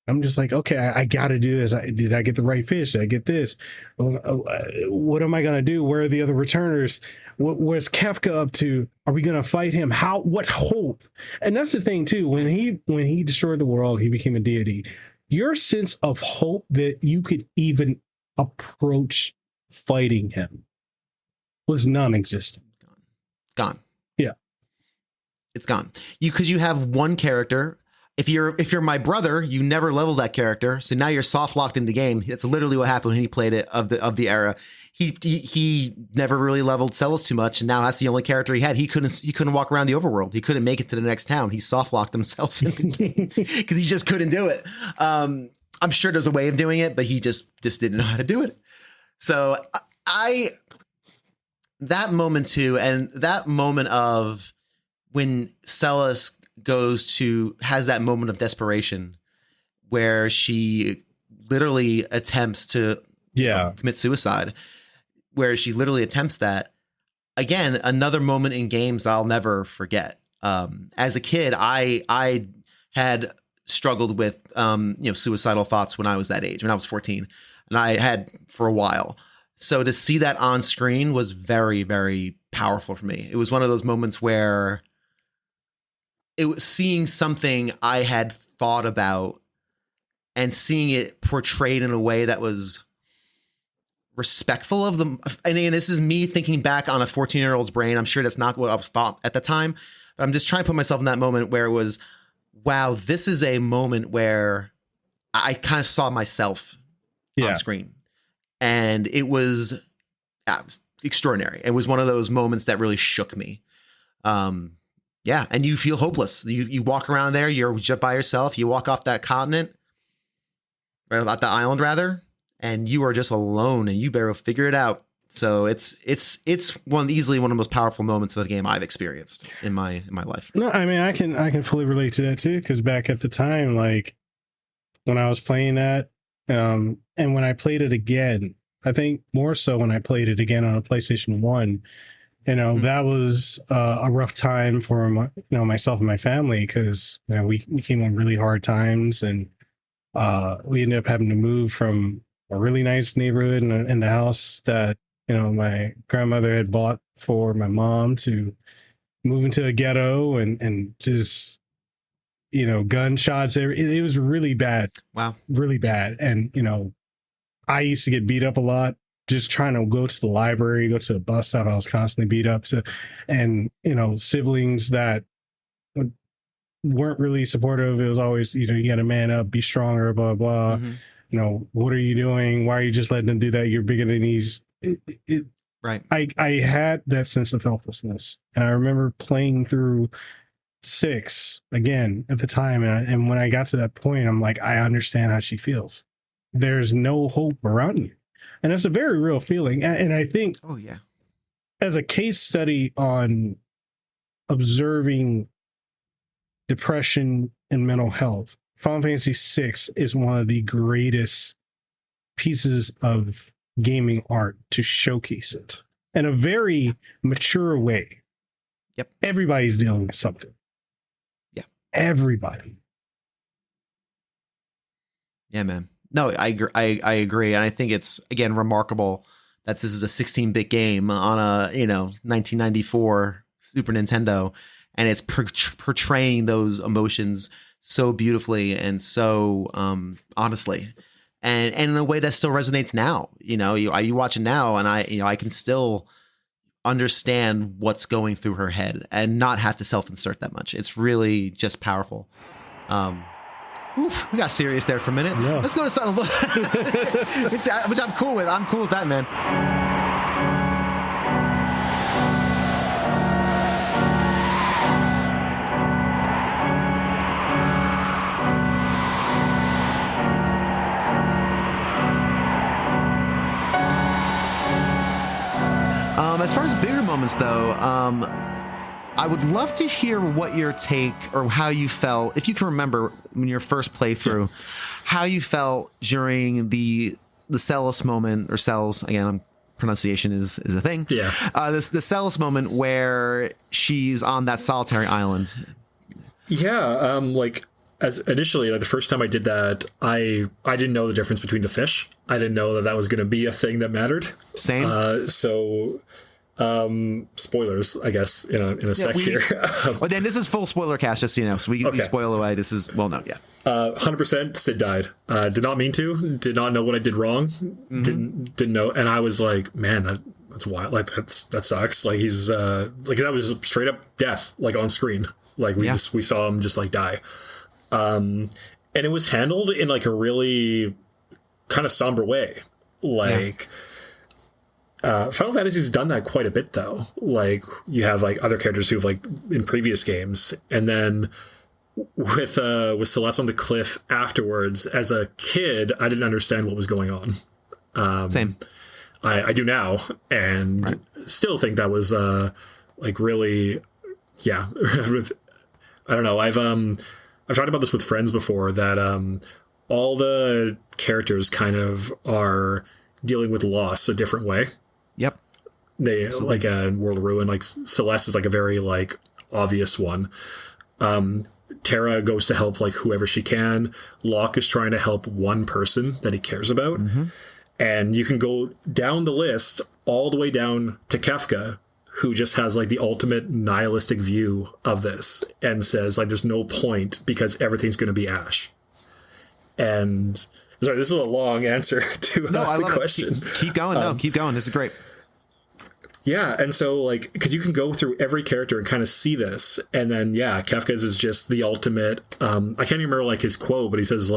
I'm just like, okay, I got to do this. Did I get the right fish? Did I get this? What am I going to do? Where are the other returners? What's Kefka up to? Are we going to fight him? What hope? And that's the thing too. When he destroyed the world, he became a deity. Your sense of hope that you could even approach fighting him was non-existent.
Gone.
Yeah.
It's gone. Because you have one character. If you're my brother, you never leveled that character, so now you're soft locked in the game. It's literally what happened when he played it of the era. He never really leveled Celes too much, and now that's the only character he had. He couldn't walk around the overworld. He couldn't make it to the next town. He soft locked himself in the game because he just couldn't do it. I'm sure there's a way of doing it, but he just didn't know how to do it. So that moment too, and that moment of when Celes has that moment of desperation where she literally attempts to commit suicide, where she literally attempts that. Again, another moment in games that I'll never forget. As a kid, I had struggled with suicidal thoughts when I was that age, when I was 14, and I had for a while. So to see that on screen was very, very powerful for me. It was one of those moments where it was seeing something I had thought about and seeing it portrayed in a way that was respectful of them. And this is me thinking back on a 14-year-old's brain. I'm sure that's not what I was thought at the time, but I'm just trying to put myself in that moment where it was, wow, this is a moment where I kind of saw myself on screen. And it was extraordinary. It was one of those moments that really shook me. Yeah, and you feel hopeless. You walk around there, you're just by yourself. You walk off that continent, or off the island rather, and you are just alone, and you better figure it out. So it's easily one of the most powerful moments of the game I've experienced in my life.
No, I mean I can fully relate to that too, because back at the time, like when I was playing that, and when I played it again, I think more so when I played it again on a PlayStation 1. That was a rough time for myself and my family, because we came on really hard times, and we ended up having to move from a really nice neighborhood in the house that my grandmother had bought for my mom to move into a ghetto, and just gunshots. It was really bad. Wow, really bad. And I used to get beat up a lot. Just trying to go to the library, go to a bus stop, I was constantly beat up. And siblings that weren't really supportive. It was always, you got to man up, be stronger, blah, blah. Mm-hmm. What are you doing? Why are you just letting them do that? You're bigger than these.
Right.
I had that sense of helplessness. And I remember playing through 6 again at the time. And when I got to that point, I'm like, I understand how she feels. There's no hope around you. And it's a very real feeling. And I think, as a case study on observing depression and mental health, Final Fantasy VI is one of the greatest pieces of gaming art to showcase it in a very mature way.
Yep.
Everybody's dealing with something.
Yeah.
everybody.
Yeah, man. No, I agree. And I think it's, again, remarkable that this is a 16-bit game on a, 1994 Super Nintendo, and it's portraying those emotions so beautifully and so honestly, and in a way that still resonates now. You watch it now, and I can still understand what's going through her head and not have to self-insert that much. It's really just powerful. We got serious there for a minute.
Yeah.
Let's go to something which I'm cool with. I'm cool with that, man. As far as bigger moments, though, I would love to hear what your take or how you felt, if you can remember when your first playthrough, how you felt during the Celes moment, or Celes, again, pronunciation is a thing.
Yeah.
The Celes moment where she's on that solitary island.
Yeah. As initially, the first time I did that, I didn't know the difference between the fish. I didn't know that was going to be a thing that mattered.
Same.
Spoilers, I guess, in a sec here.
Well, then this is full spoiler cast, just so you know. So we spoil away. This is
100% Sid died. Did not mean to. Did not know what I did wrong.
Mm-hmm.
Didn't know. And I was like, man, that's wild. That sucks. He's that was straight up death, on screen. We saw him just die. And it was handled in a really kind of somber way. Final Fantasy's done that quite a bit, though. You have other characters who've in previous games, and then with Celes on the cliff afterwards. As a kid, I didn't understand what was going on.
Same.
I do now, and still think that was really, yeah. I don't know. I've talked about this with friends before, that all the characters kind of are dealing with loss a different way.
Yep.
They in World of Ruin, Celes is a very obvious one. Terra goes to help whoever she can. Locke is trying to help one person that he cares about. Mm-hmm. And you can go down the list all the way down to Kefka, who just has the ultimate nihilistic view of this and says there's no point because everything's going to be ash. And sorry, this is a long answer to the question.
Keep going. Keep going. This is great.
Yeah, and so because you can go through every character and kind of see this, and then Kefka's is just the ultimate. I can't even remember his quote, but he says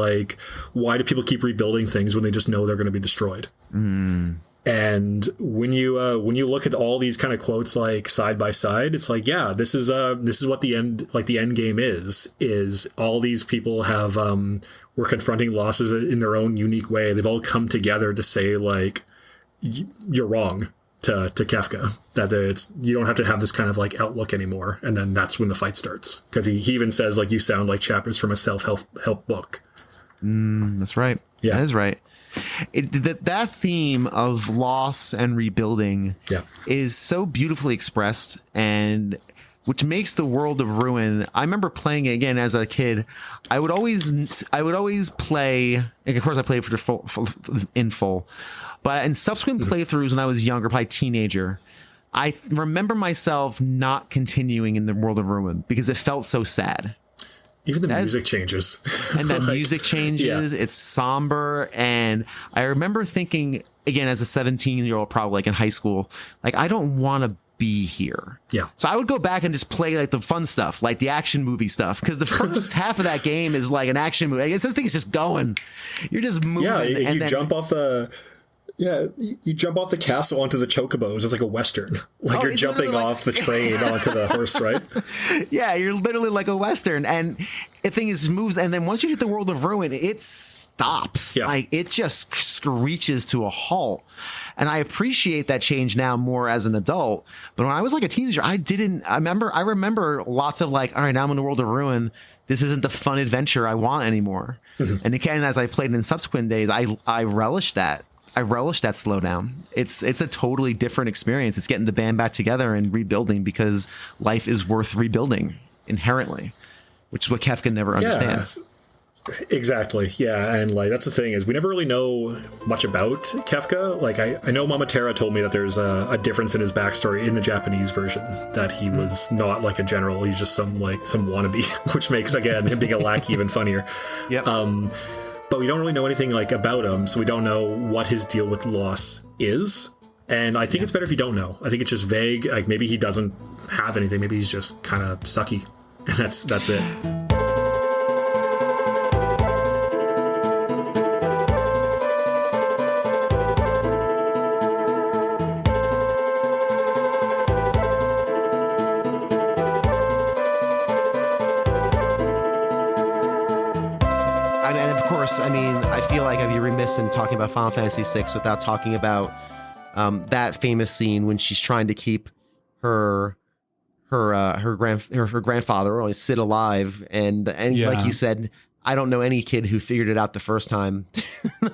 why do people keep rebuilding things when they just know they're going to be destroyed? Mm. And when you look at all these kind of quotes side by side, it's this is what the end game is all these people have were confronting losses in their own unique way. They've all come together to say you're wrong to Kefka, that you don't have to have this kind of outlook anymore. And then that's when the fight starts, because he even says you sound like chapters from a self-help book.
That's right.
Yeah,
that is right. That theme of loss and rebuilding is so beautifully expressed, and which makes the World of Ruin. I remember playing it again as a kid. I would always play. Of course, I played in full, but in subsequent playthroughs when I was younger, probably teenager, I remember myself not continuing in the World of Ruin because it felt so sad.
Even the music changes.
And that music changes. Yeah. It's somber. And I remember thinking, again, as a 17-year-old, probably in high school, I don't want to be here.
Yeah.
So I would go back and just play the fun stuff, the action movie stuff. Because the first half of that game is an action movie. The thing is just going. You're just moving.
Yeah, you jump off the... Yeah, you jump off the castle onto the chocobos. It's like a Western. You're jumping off the train onto the horse, right?
Yeah, you're literally like a Western. And the thing is, moves. And then once you hit the World of Ruin, it stops. Yeah. It just screeches to a halt. And I appreciate that change now more as an adult. But when I was a teenager, I remember lots of all right, now I'm in the World of Ruin. This isn't the fun adventure I want anymore. Mm-hmm. And again, as I played in subsequent days, I relish that. I relish that slowdown. It's a totally different experience. It's getting the band back together and rebuilding, because life is worth rebuilding inherently. which is what Kefka never understands.
Exactly. Yeah. And like, that's the thing is we never really know much about Kefka. Like I know Mama Terra told me that there's a difference in his backstory in the Japanese version, that he was not like a general. He's just some wannabe, which makes, again, him being a lackey even funnier.
Yep.
But we don't really know anything like about him. So we don't know what his deal with loss is. And I think it's better if you don't know. I think it's just vague. Like maybe he doesn't have anything. Maybe he's just kind of sucky. And that's it.
I mean, I feel like I'd be remiss in talking about Final Fantasy VI without talking about that famous scene when she's trying to keep her grandfather, or Sid, alive, and like you said, I don't know any kid who figured it out the first time.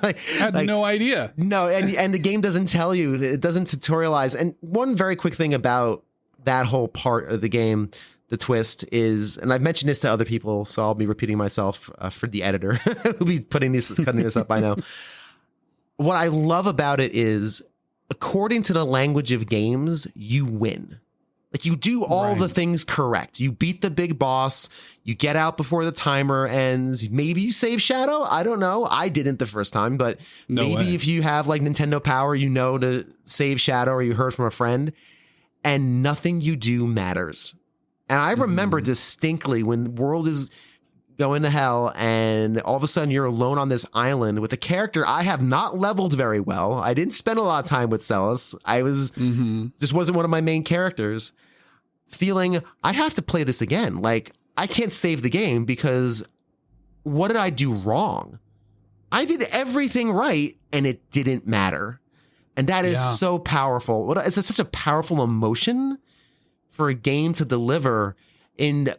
I had no idea.
No, and the game doesn't tell you, it doesn't tutorialize. And one very quick thing about that whole part of the game, the twist is, and I've mentioned this to other people, so I'll be repeating myself for the editor who'll be cutting this up by now. What I love about it is, according to the language of games, you win. Like, you do all the things correct. You beat the big boss. You get out before the timer ends. Maybe you save Shadow. I don't know. I didn't the first time, but maybe if you have like Nintendo Power, you know to save Shadow, or you heard from a friend, and nothing you do matters. And I remember distinctly when the world is going to hell and all of a sudden you're alone on this island with a character I have not leveled very well. I didn't spend a lot of time with Celes. I was just wasn't one of my main characters. Feeling I have to play this again. Like, I can't save the game because what did I do wrong? I did everything right and it didn't matter. And that is so powerful. It's such a powerful emotion for a game to deliver in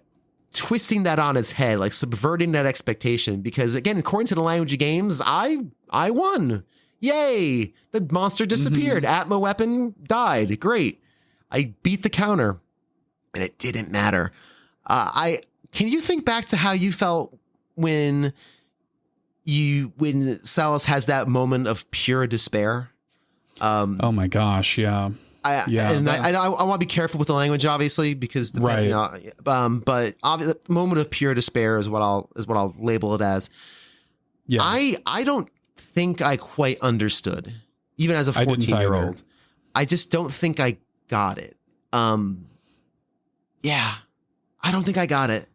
twisting that on its head, like subverting that expectation. Because again, according to the language of games, I won. Yay. The monster disappeared. Atma weapon died. Great. I beat the counter and it didn't matter. Can you think back to how you felt when Celes has that moment of pure despair?
Oh my gosh. Yeah.
I want to be careful with the language, obviously, because but the moment of pure despair is what I'll label it as. Yeah, I don't think I quite understood, even as a 14-year-old. I just don't think I got it. Yeah, I don't think I got it.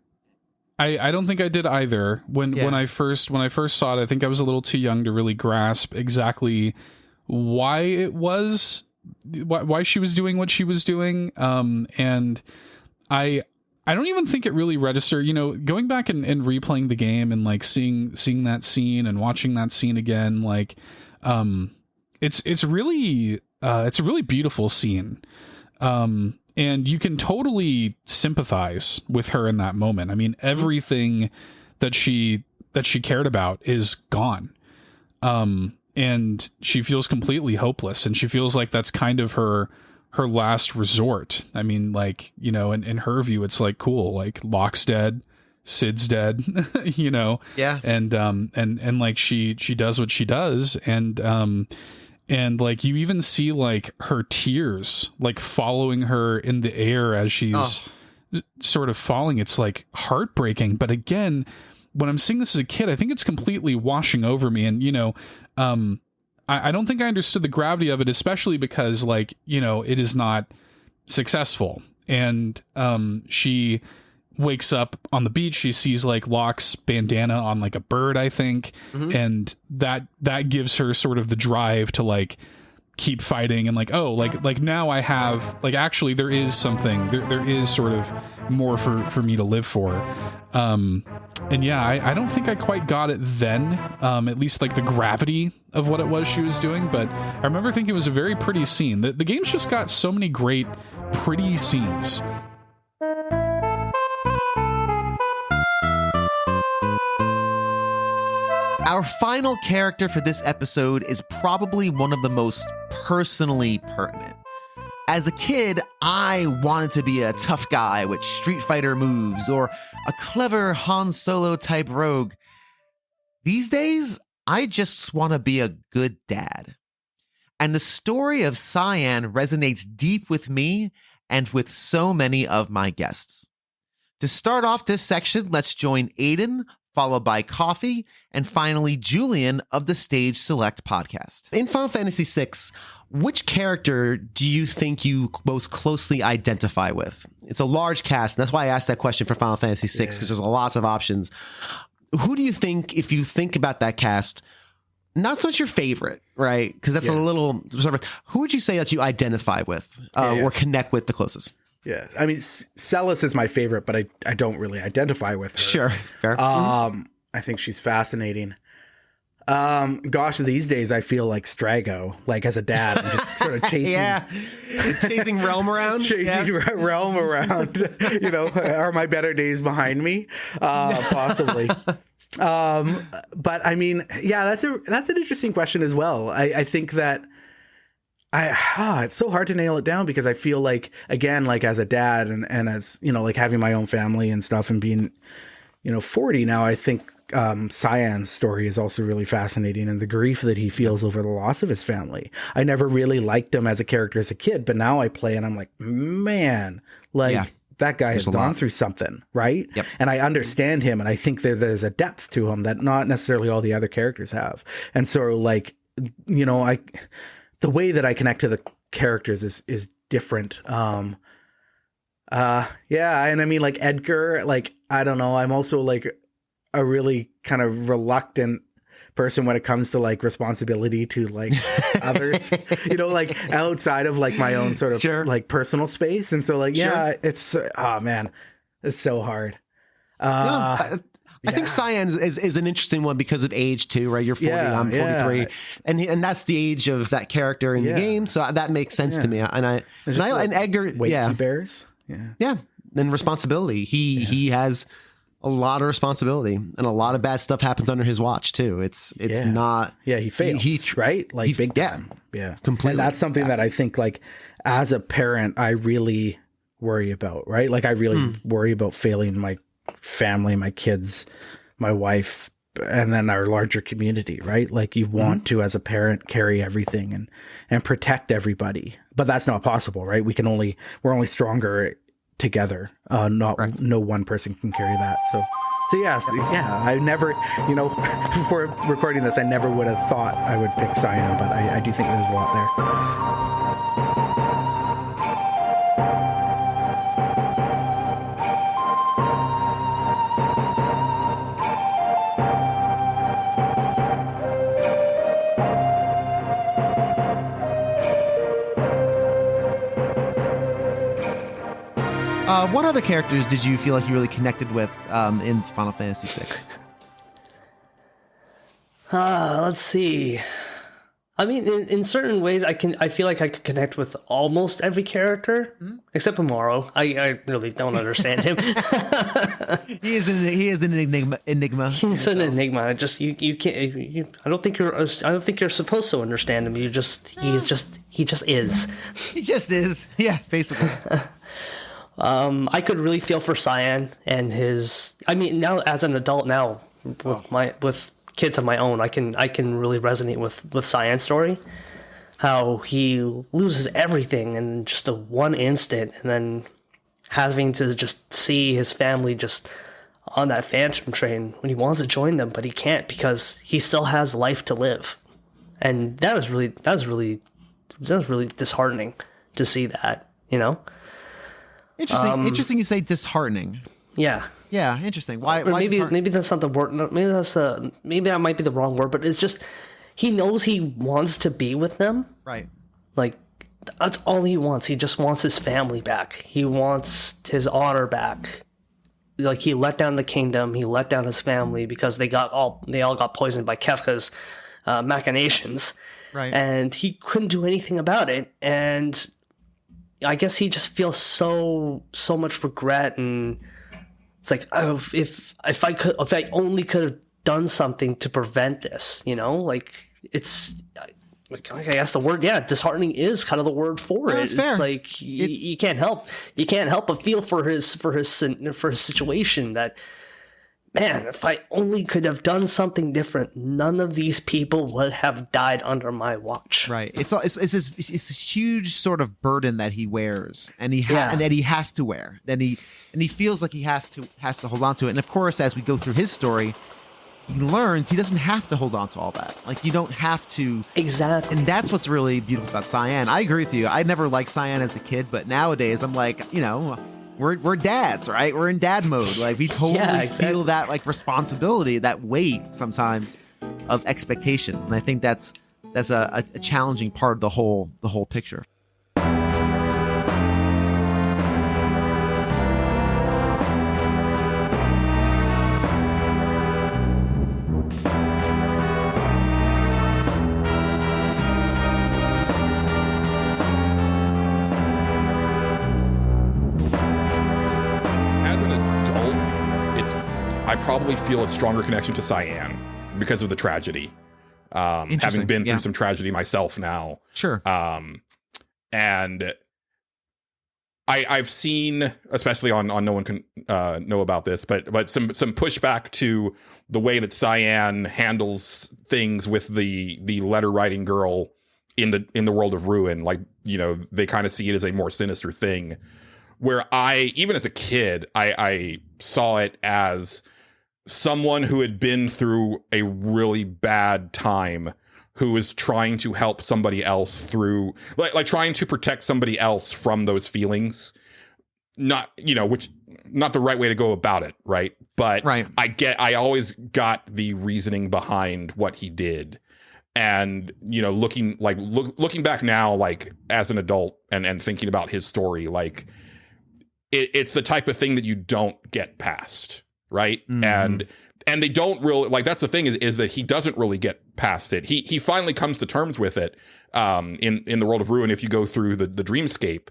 I don't think I did either. When I first saw it, I think I was a little too young to really grasp exactly why she was doing what she was doing. And I don't even think it really registered, going back and replaying the game and like seeing that scene and watching that scene again. Like, it's a really beautiful scene. And you can totally sympathize with her in that moment. I mean, everything that she cared about is gone. And she feels completely hopeless, and she feels like that's kind of her last resort. I mean, like, in her view, it's like, cool, like Locke's dead, Sid's dead,
Yeah.
And like she does what she does. And like, you even see like her tears, like following her in the air as she's sort of falling. It's like heartbreaking. But again, when I'm seeing this as a kid, I think it's completely washing over me. And, I don't think I understood the gravity of it, especially because, like, it is not successful. And she wakes up on the beach. She sees like Locke's bandana on like a bird, I think. And that gives her sort of the drive to like keep fighting, and like, oh, like now I have, like, actually there is something, there is sort of more for me to live for. And yeah, I don't think I quite got it then, at least like the gravity of what it was she was doing. But I remember thinking it was a very pretty scene. The game's just got so many great pretty scenes.
Our final character for this episode is probably one of the most personally pertinent. As a kid, I wanted to be a tough guy with Street Fighter moves or a clever Han Solo type rogue. These days, I just want to be a good dad. And the story of Cyan resonates deep with me and with so many of my guests. To start off this section, let's join Aiden, followed by Coffee, and finally Julian of the Stage Select podcast. In Final Fantasy VI, which character do you think you most closely identify with? It's a large cast, and that's why I asked that question for Final Fantasy VI, because there's lots of options. Who do you think, if you think about that cast, not so much your favorite, right? Because that's a little sort of, who would you say that you identify with or connect with the closest?
Yeah, I mean, Celes is my favorite, but I don't really identify with her.
Sure, fair.
I think she's fascinating. Gosh, these days I feel like Strago, like as a dad, I'm just sort of chasing,
chasing Realm around,
Realm around. You know, are my better days behind me? Possibly. But I mean, yeah, that's an interesting question as well. I think that it's so hard to nail it down because I feel like, again, like as a dad and as, you know, like having my own family and stuff and being, you know, 40 now, I think Cyan's story is also really fascinating, and the grief that he feels over the loss of his family. I never really liked him as a character as a kid, but now I play and I'm like, man, like that guy has gone through something, right?
Yep.
And I understand him, and I think there's a depth to him that not necessarily all the other characters have. And so, like, you know, the way that I connect to the characters is different. And I mean, like Edgar, like, I don't know, I'm also like a really kind of reluctant person when it comes to like responsibility to like others, you know, like outside of like my own sort of like personal space. And so like, it's, oh man, it's so hard.
I think Cyan is an interesting one because of age too, right? You're 40, I'm 43, and that's the age of that character in the game, so that makes sense to me. And Edgar,
he bears,
and responsibility. He has a lot of responsibility, and a lot of bad stuff happens under his watch too. It's not.
Yeah, he fails, right? Like big time. Yeah,
completely.
And that's something that I think, like, as a parent, I really worry about, right? Like, I really worry about failing my family, my kids, my wife, and then our larger community, right? Like, you want to, as a parent, carry everything and protect everybody, but that's not possible, right? We're only stronger together. No one person can carry that. So yes, I never, you know, before recording this, I never would have thought I would pick Cyan, but I do think there's a lot there.
What other characters did you feel like you really connected with in Final Fantasy VI?
Let's see. I mean, in certain ways, I feel like I could connect with almost every character except for Morrow. I really don't understand him.
He is an enigma.
He's an enigma. You can't. I don't think you're supposed to understand him. He just is.
He just is. Yeah, basically.
I could really feel for Cyan and his. I mean, now as an adult, now with kids of my own, I can really resonate with Cyan's story. How he loses everything in just a one instant, and then having to just see his family just on that phantom train when he wants to join them, but he can't because he still has life to live, and that was really disheartening to see that, you know.
Interesting. You say disheartening.
Yeah.
Yeah. Interesting. Why?
Maybe that's not the word. Maybe that might be the wrong word. But it's just he knows he wants to be with them.
Right.
Like that's all he wants. He just wants his family back. He wants his honor back. Like he let down the kingdom. He let down his family because they all got poisoned by Kefka's machinations. Right. And he couldn't do anything about it. And I guess he just feels so much regret, and it's like, oh, if I only could have done something to prevent this, you know, like I guess the word, disheartening is kind of the word for it. It's like you can't help but feel for his situation. That, man, if I only could have done something different, none of these people would have died under my watch.
Right. It's this huge sort of burden that he wears, and and that he has to wear. And he feels like he has to hold on to it. And of course, as we go through his story, he learns he doesn't have to hold on to all that. Like, you don't have to.
Exactly.
And that's what's really beautiful about Cyan. I agree with you. I never liked Cyan as a kid, but nowadays I'm like, we're dads, right? We're in dad mode. Like, we totally feel that, like, responsibility, that weight sometimes of expectations. And I think that's a challenging part of the whole picture.
I probably feel a stronger connection to Cyan because of the tragedy. Having been through some tragedy myself now.
Sure.
And I've seen, especially on no one can know about this, but some pushback to the way that Cyan handles things with the letter writing girl in the world of Ruin. Like, they kind of see it as a more sinister thing, where even as a kid, I saw it as someone who had been through a really bad time, who is trying to help somebody else through, like trying to protect somebody else from those feelings. Not, which not the right way to go about it, right? But
right.
I always got the reasoning behind what he did. And, looking back now, like, as an adult and thinking about his story, like, it's the type of thing that you don't get past, right? Mm-hmm. And they don't really, like, that's the thing is that he doesn't really get past it. He finally comes to terms with it in the world of Ruin if you go through the dreamscape.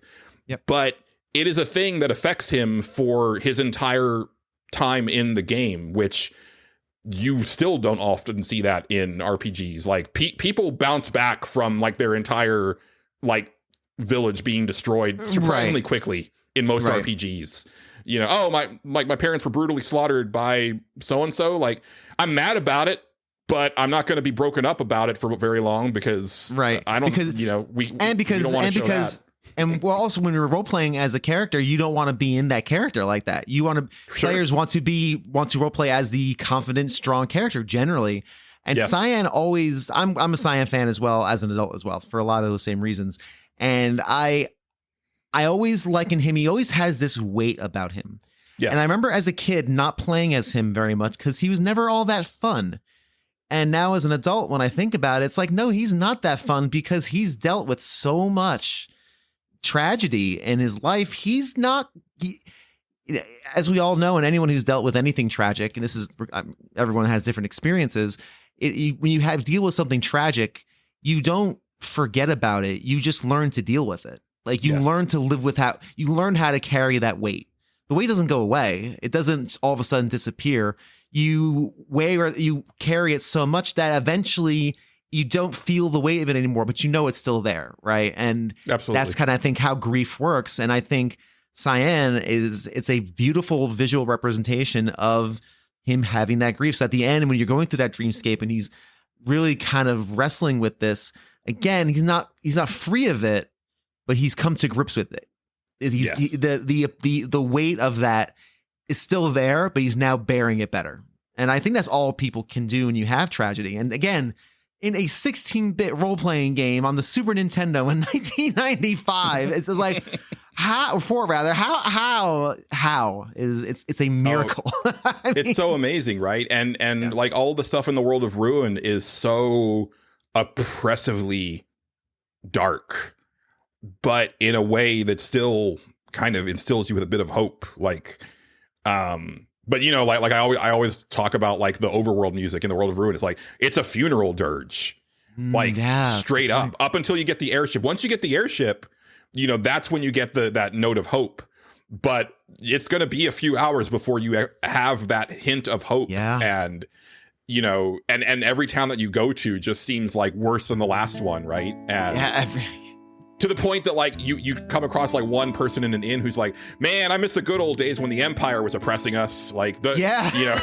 Yep.
But it is a thing that affects him for his entire time in the game, which you still don't often see that in RPGs. Like, people bounce back from, like, their entire, like, village being destroyed surprisingly quickly in most RPGs. My parents were brutally slaughtered by so-and-so. Like, I'm mad about it, but I'm not going to be broken up about it for very long because I don't, we don't want to show that.
And well, also when you're role playing as a character, you don't want to be in that character like that. You want to, players want to role play as the confident, strong character generally. And Cyan always, I'm a Cyan fan as well as an adult as well for a lot of those same reasons. And I always liken him. He always has this weight about him. Yes. And I remember as a kid not playing as him very much because he was never all that fun. And now as an adult, when I think about it, it's like, no, he's not that fun because he's dealt with so much tragedy in his life. He's not, as we all know, and anyone who's dealt with anything tragic, and this is, everyone has different experiences. When you deal with something tragic, you don't forget about it. You just learn to deal with it. Like, you learn to live with you learn how to carry that weight. The weight doesn't go away. It doesn't all of a sudden disappear. You carry it so much that eventually you don't feel the weight of it anymore, but it's still there, right? And
absolutely,
that's kind of, I think, how grief works. And I think Cyan it's a beautiful visual representation of him having that grief. So at the end, when you're going through that dreamscape and he's really kind of wrestling with this, again, he's not free of it, but he's come to grips with it. The weight of that is still there, but he's now bearing it better. And I think that's all people can do when you have tragedy. And again, in a 16-bit role-playing game on the Super Nintendo in 1995, it's just like, it's a miracle.
It's so amazing, right? And like, all the stuff in the world of Ruin is so oppressively dark, but in a way that still kind of instills you with a bit of hope. Like, but like I always talk about, like, the overworld music in the world of Ruin. It's like, it's a funeral dirge, straight up until you get the airship. Once you get the airship, that's when you get that note of hope. But it's going to be a few hours before you have that hint of hope.
Yeah.
And you know, and every town that you go to just seems like worse than the last one, right? And to the point that like you come across like one person in an inn who's like, man, I miss the good old days when the Empire was oppressing us. Like you know.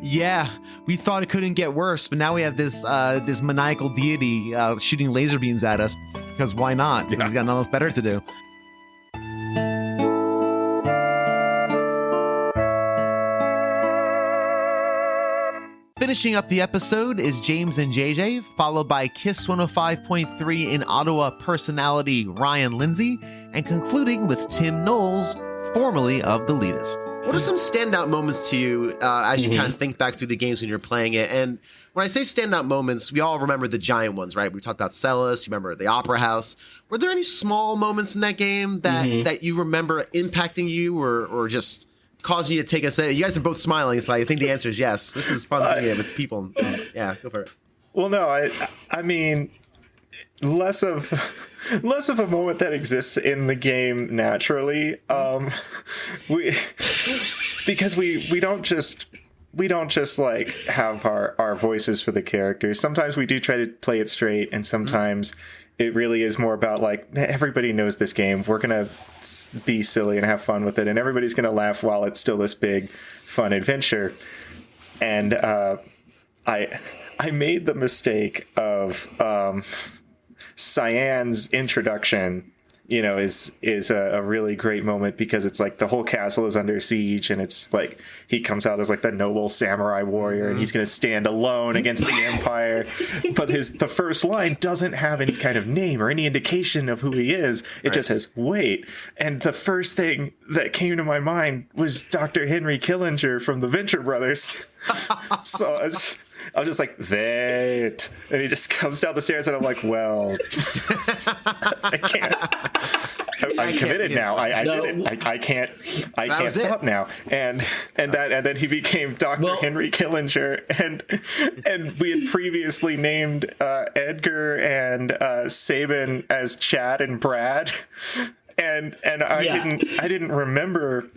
Yeah, we thought it couldn't get worse, but now we have this maniacal deity shooting laser beams at us, because why not? Because he's got nothing else better to do. Finishing up the episode is James and JJ, followed by Kiss 105.3 in Ottawa personality Ryan Lindsay, and concluding with Tim Knowles, formerly of The Leetist. What are some standout moments to you as you kind of think back through the games when you're playing it? And when I say standout moments, we all remember the giant ones, right? We talked about Celes, you remember the Opera House. Were there any small moments in that game that you remember impacting you or just causing you to take a... You guys are both smiling, so I think the answer is yes. This is fun with people. Yeah, go for it.
Well, no, I mean, less of a moment that exists in the game naturally. Because we don't just like have our voices for the characters. Sometimes we do try to play it straight, and sometimes it really is more about like, everybody knows this game. We're gonna be silly and have fun with it, and everybody's gonna laugh while it's still this big, fun adventure. And I made the mistake of Cyan's introduction, you know, is a really great moment, because it's like the whole castle is under siege, and it's like he comes out as like the noble samurai warrior, and he's going to stand alone against the Empire. But the first line doesn't have any kind of name or any indication of who he is. It just says, wait. And the first thing that came to my mind was Dr. Henry Killinger from the Venture Brothers. So I was just like, that. And he just comes down the stairs, and I'm like, well, I can't. I'm committed now. I did it. I can't stop now. And then he became Dr. Henry Killinger, and we had previously named Edgar and Sabin as Chad and Brad. And I didn't remember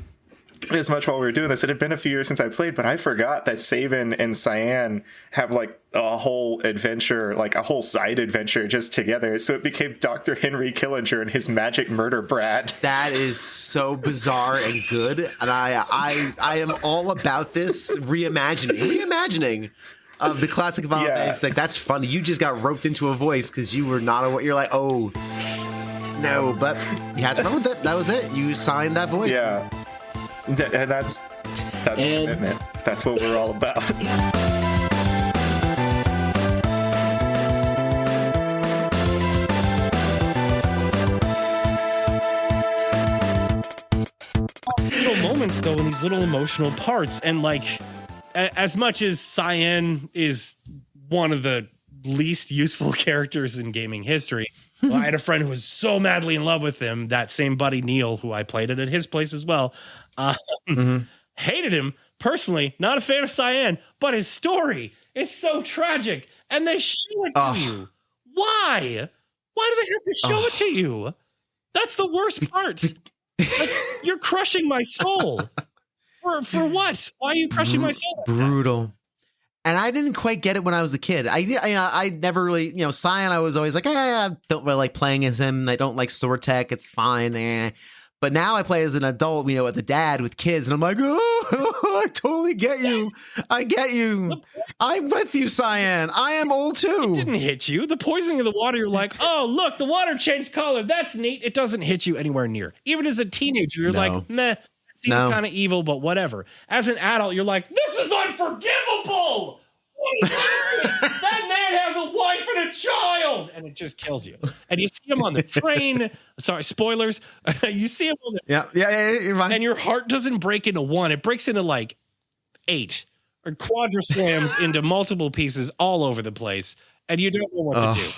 as much while we were doing this. It had been a few years since I played, but I forgot that Sabin and Cyan have like a whole adventure, like a whole side adventure just together. So it became Dr. Henry Killinger and his magic murder Brad.
That is so bizarre and good. And I am all about this reimagining of the classic Final Fantasy. Like, that's funny. You just got roped into a voice because you were not aware. You're like, oh no, but you had to run with it. That was it. You signed that voice.
Yeah. And that's a commitment. That's what we're all about.
Little moments though, in these little emotional parts, and like as much as Cyan is one of the least useful characters in gaming history, well, I had a friend who was so madly in love with him, that same buddy Neil, who I played it at his place as well. Hated him personally, not a fan of Cyan, but his story is so tragic, and they show it to you. Why? Why do they have to show it to you? That's the worst part. Like, you're crushing my soul. For what? Why are you crushing my soul?
Brutal. And I didn't quite get it when I was a kid. I never really, Cyan, I was always like, I don't really like playing as him. I don't like sword tech. It's fine. But now I play as an adult, with a dad with kids, and I'm like, oh, I totally get you. I get you. I'm with you, Cyan. I am old too.
It didn't hit you. The poisoning of the water, you're like, oh, look, the water changed color. That's neat. It doesn't hit you anywhere near. Even as a teenager, you're like, meh, it seems kind of evil, but whatever. As an adult, you're like, this is unforgivable. That man has a wife and a child, and it just kills you. And you see him on the train. Sorry, spoilers. You see him on the
you're fine.
And your heart doesn't break into one; it breaks into like 8 or quadra-slams into multiple pieces all over the place, and you don't know what to do.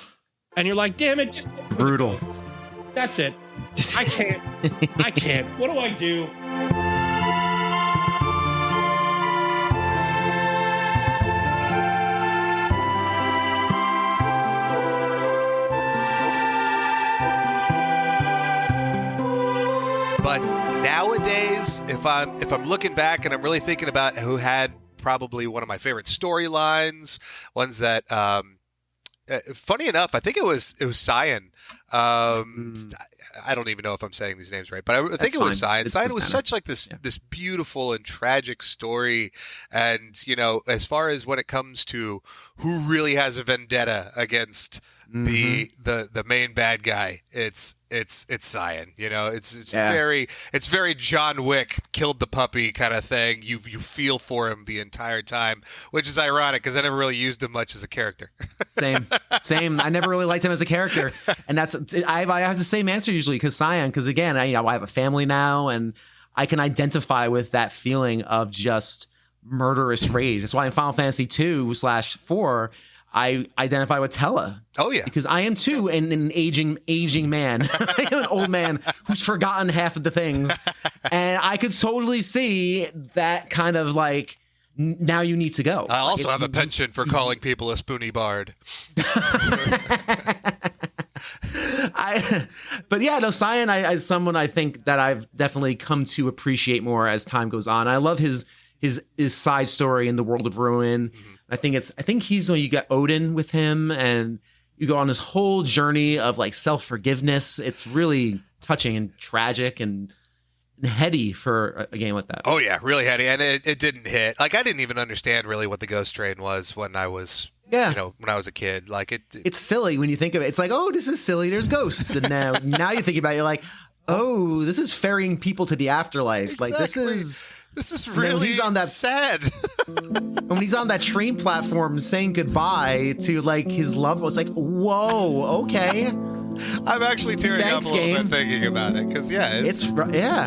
And you're like, "Damn it!" Just
brutal.
That's it. I can't. I can't. What do I do?
But nowadays, if I'm looking back and I'm really thinking about who had probably one of my favorite storylines, ones that, funny enough, I think it was Cyan. I don't even know if I'm saying these names right, but I think it was Cyan. Cyan was such like this beautiful and tragic story. And, you know, as far as when it comes to who really has a vendetta against the main bad guy, it's Cyan. You know, it's very John Wick killed the puppy kind of thing. You feel for him the entire time, which is ironic because I never really used him much as a character.
Same. I never really liked him as a character, and that's I have the same answer usually because Cyan. Because again, I have a family now, and I can identify with that feeling of just murderous rage. That's why in Final Fantasy 2/4. I identify with Terra.
Oh yeah,
because I am too an aging man. I am an old man who's forgotten half of the things, and I could totally see that kind of like. Now you need to go.
I also have a penchant for calling people a spoony bard.
But yeah, no, Cyan is someone I think that I've definitely come to appreciate more as time goes on. I love his side story in the World of Ruin. I think he's you got Odin with him, and you go on this whole journey of like self-forgiveness. It's really touching and tragic and heady for a game like that.
Oh yeah, really heady, and it didn't hit. Like I didn't even understand really what the Ghost Train was when I was when I was a kid. Like
it's silly when you think of it. It's like, oh, this is silly. There's ghosts, and now you think about it, you're like, oh, this is ferrying people to the afterlife.
Exactly.
Like
this is really he's on that sad.
When he's on that train platform saying goodbye to like his loved ones, like, whoa, okay.
I'm actually tearing up a little bit thinking about it because it's rough.
Yeah.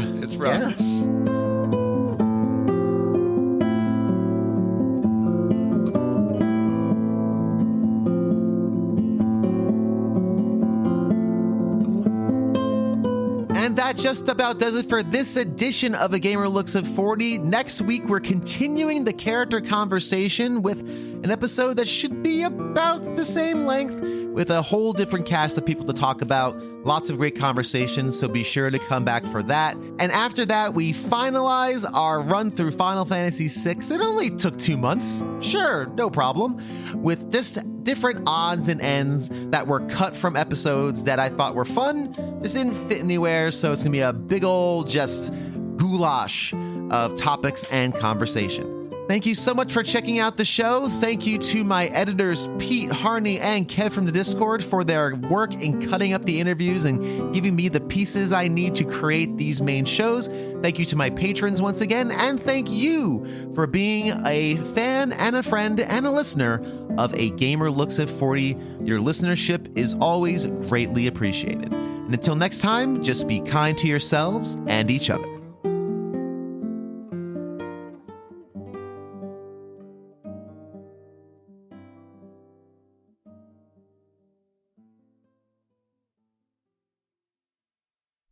And that just about does it for this edition of A Gamer Looks at 40. Next week, we're continuing the character conversation with an episode that should be about the same length with a whole different cast of people to talk about. Lots of great conversations, so be sure to come back for that. And after that, we finalize our run through Final Fantasy VI. It only took 2 months. Sure, no problem. With just different odds and ends that were cut from episodes that I thought were fun, just didn't fit anywhere, so it's gonna be a big old just goulash of topics and conversation. Thank you so much for checking out the show. Thank you to my editors, Pete, Harney, and Kev from the Discord for their work in cutting up the interviews and giving me the pieces I need to create these main shows. Thank you to my patrons once again, and thank you for being a fan and a friend and a listener of A Gamer Looks at 40. Your listenership is always greatly appreciated. And until next time, just be kind to yourselves and each other.